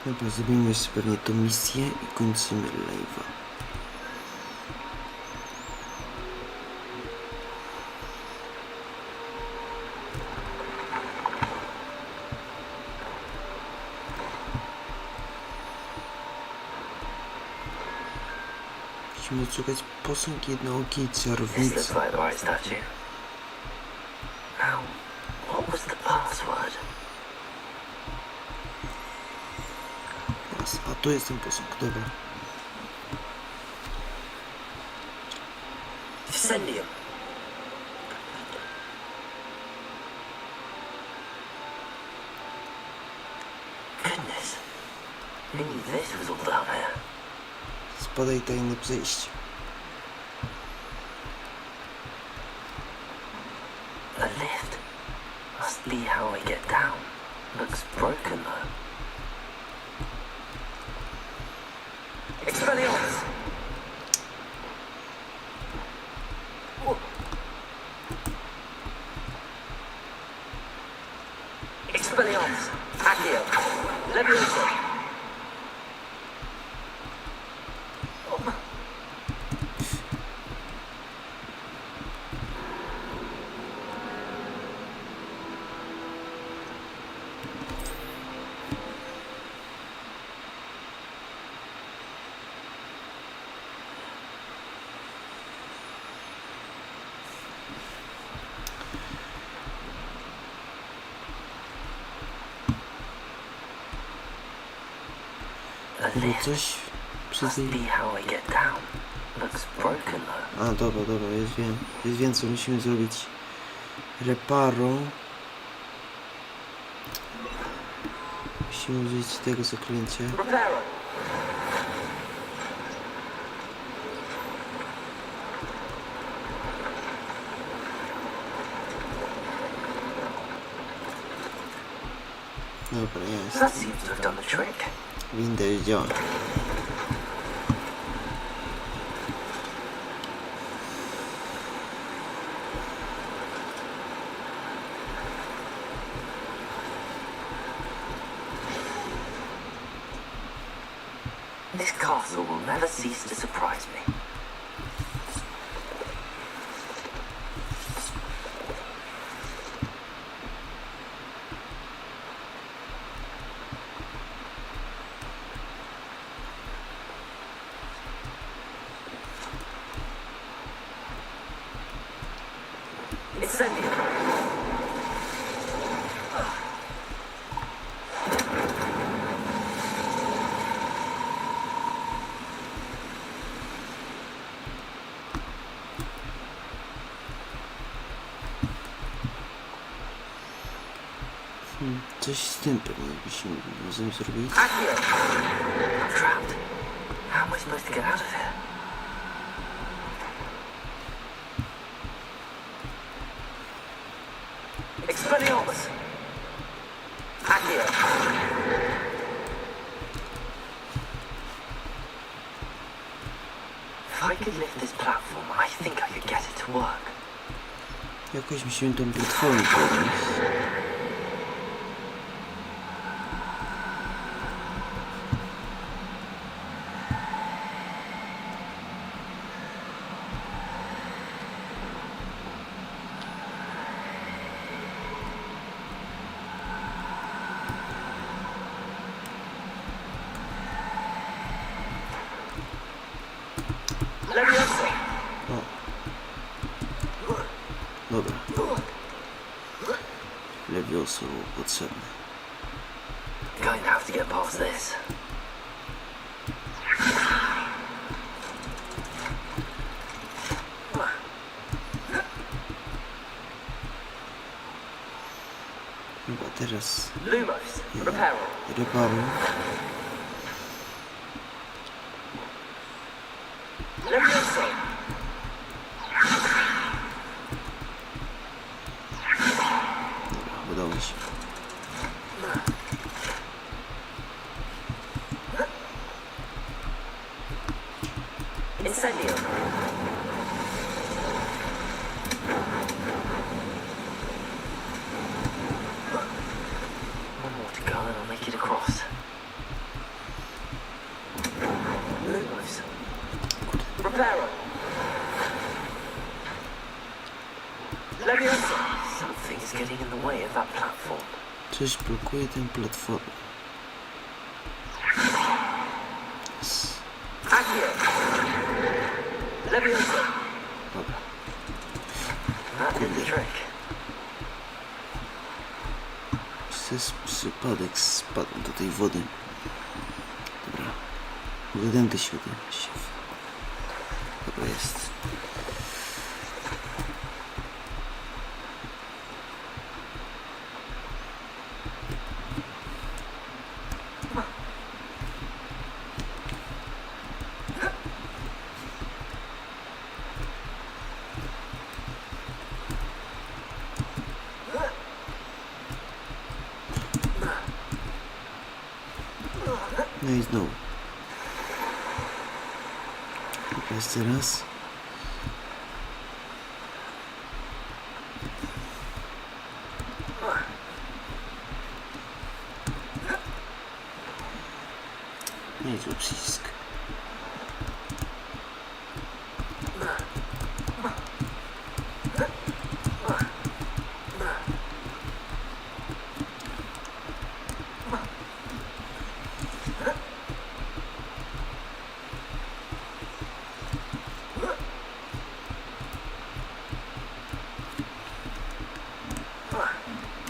Speaker 1: Dobra, zrobimy jeszcze pewnie tą misję i kończymy live'a. Musimy odszukać posąg jednookiej czarownicy.
Speaker 6: This looks like the right statue. Now, what was the password?
Speaker 1: A tu jest ten posąg, dobra.
Speaker 2: Incendium.
Speaker 6: Goodness. Who knew this was all down here?
Speaker 1: Spadaj tajne przejście.
Speaker 6: A lift. Must be how I get down. Looks broken though.
Speaker 2: Expelliarmus. Expelliarmus. Accio. Levioso.
Speaker 1: Było coś przy
Speaker 6: Must
Speaker 1: tej...
Speaker 6: be how I get down. Looks broken though.
Speaker 1: A, dobra, już wiem. Jest więcej, musimy zrobić reparo. Musimy użyć tego zaklęcia.
Speaker 2: Reparo.
Speaker 1: Dobra, jest.
Speaker 6: That seems to have done the trick.
Speaker 1: Winda już działa.
Speaker 6: This castle will never cease to surprise me.
Speaker 2: Incendium.
Speaker 1: Coś z tym pewnie musimy razem zrobić.
Speaker 2: Accio.
Speaker 6: I'm trapped. How am I supposed to get out of here? Expelliarmus! Accio! If I could lift this platform, I think I could get it to work.
Speaker 1: Jakoś musimy tą platformę podnieść.
Speaker 6: Leviosa!
Speaker 1: Dobra. Leviosa było potrzebne.
Speaker 6: Going to have to get past this.
Speaker 1: Chyba teraz
Speaker 6: Lumos, reparo.
Speaker 1: reparuj.
Speaker 6: Leviosa!
Speaker 1: Dobra, udało mi się.
Speaker 6: Incendio! One more to go and I'll make it across. Lumos. Reparo. Leviosa! Something is getting in the way of that platform.
Speaker 1: Coś blokuje tę platformę.
Speaker 6: Accio! Leviosa!
Speaker 1: Dobra.
Speaker 6: That did the trick.
Speaker 1: Przez przypadek spadłem do tej wody. Dobra. Zadęty świetnie. Dobra, jest. No i znowu. Jeszcze raz. No i tu przycisk.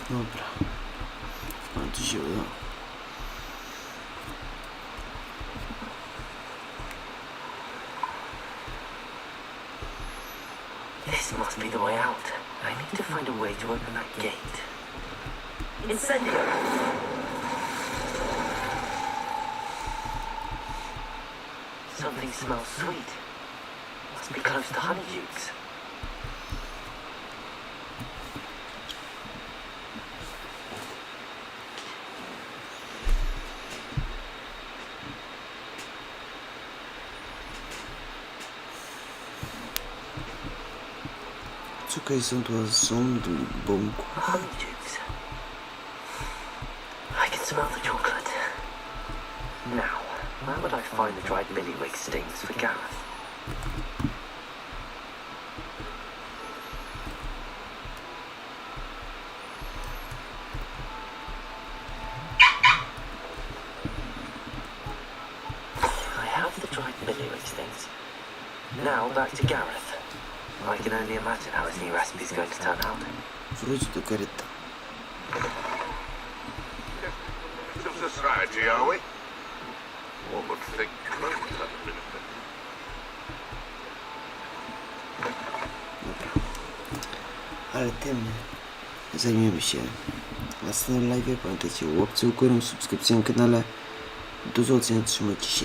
Speaker 1: Dobra. W końcu się udało.
Speaker 6: This must be the way out. I need to find a way to open that gate. Incendio! Something smells sweet. Must be close to honeydukes.
Speaker 1: Szukaj sądu bąku.
Speaker 6: Honeydukes. I can smell the chocolate. Now, where would I find the dried billywig stings for Gareth? I have the dried billywig stings. Now back to Gareth. I can only imagine how his new recipe is going to turn out.
Speaker 1: Wróć do Gareta.
Speaker 11: Some society, are we? One would think close up.
Speaker 1: Dobra. Ale tym zajmiemy się w następnym live. Pamiętajcie o łapce u górę, subskrypcji na kanale. Do zobaczenia, trzymajcie się.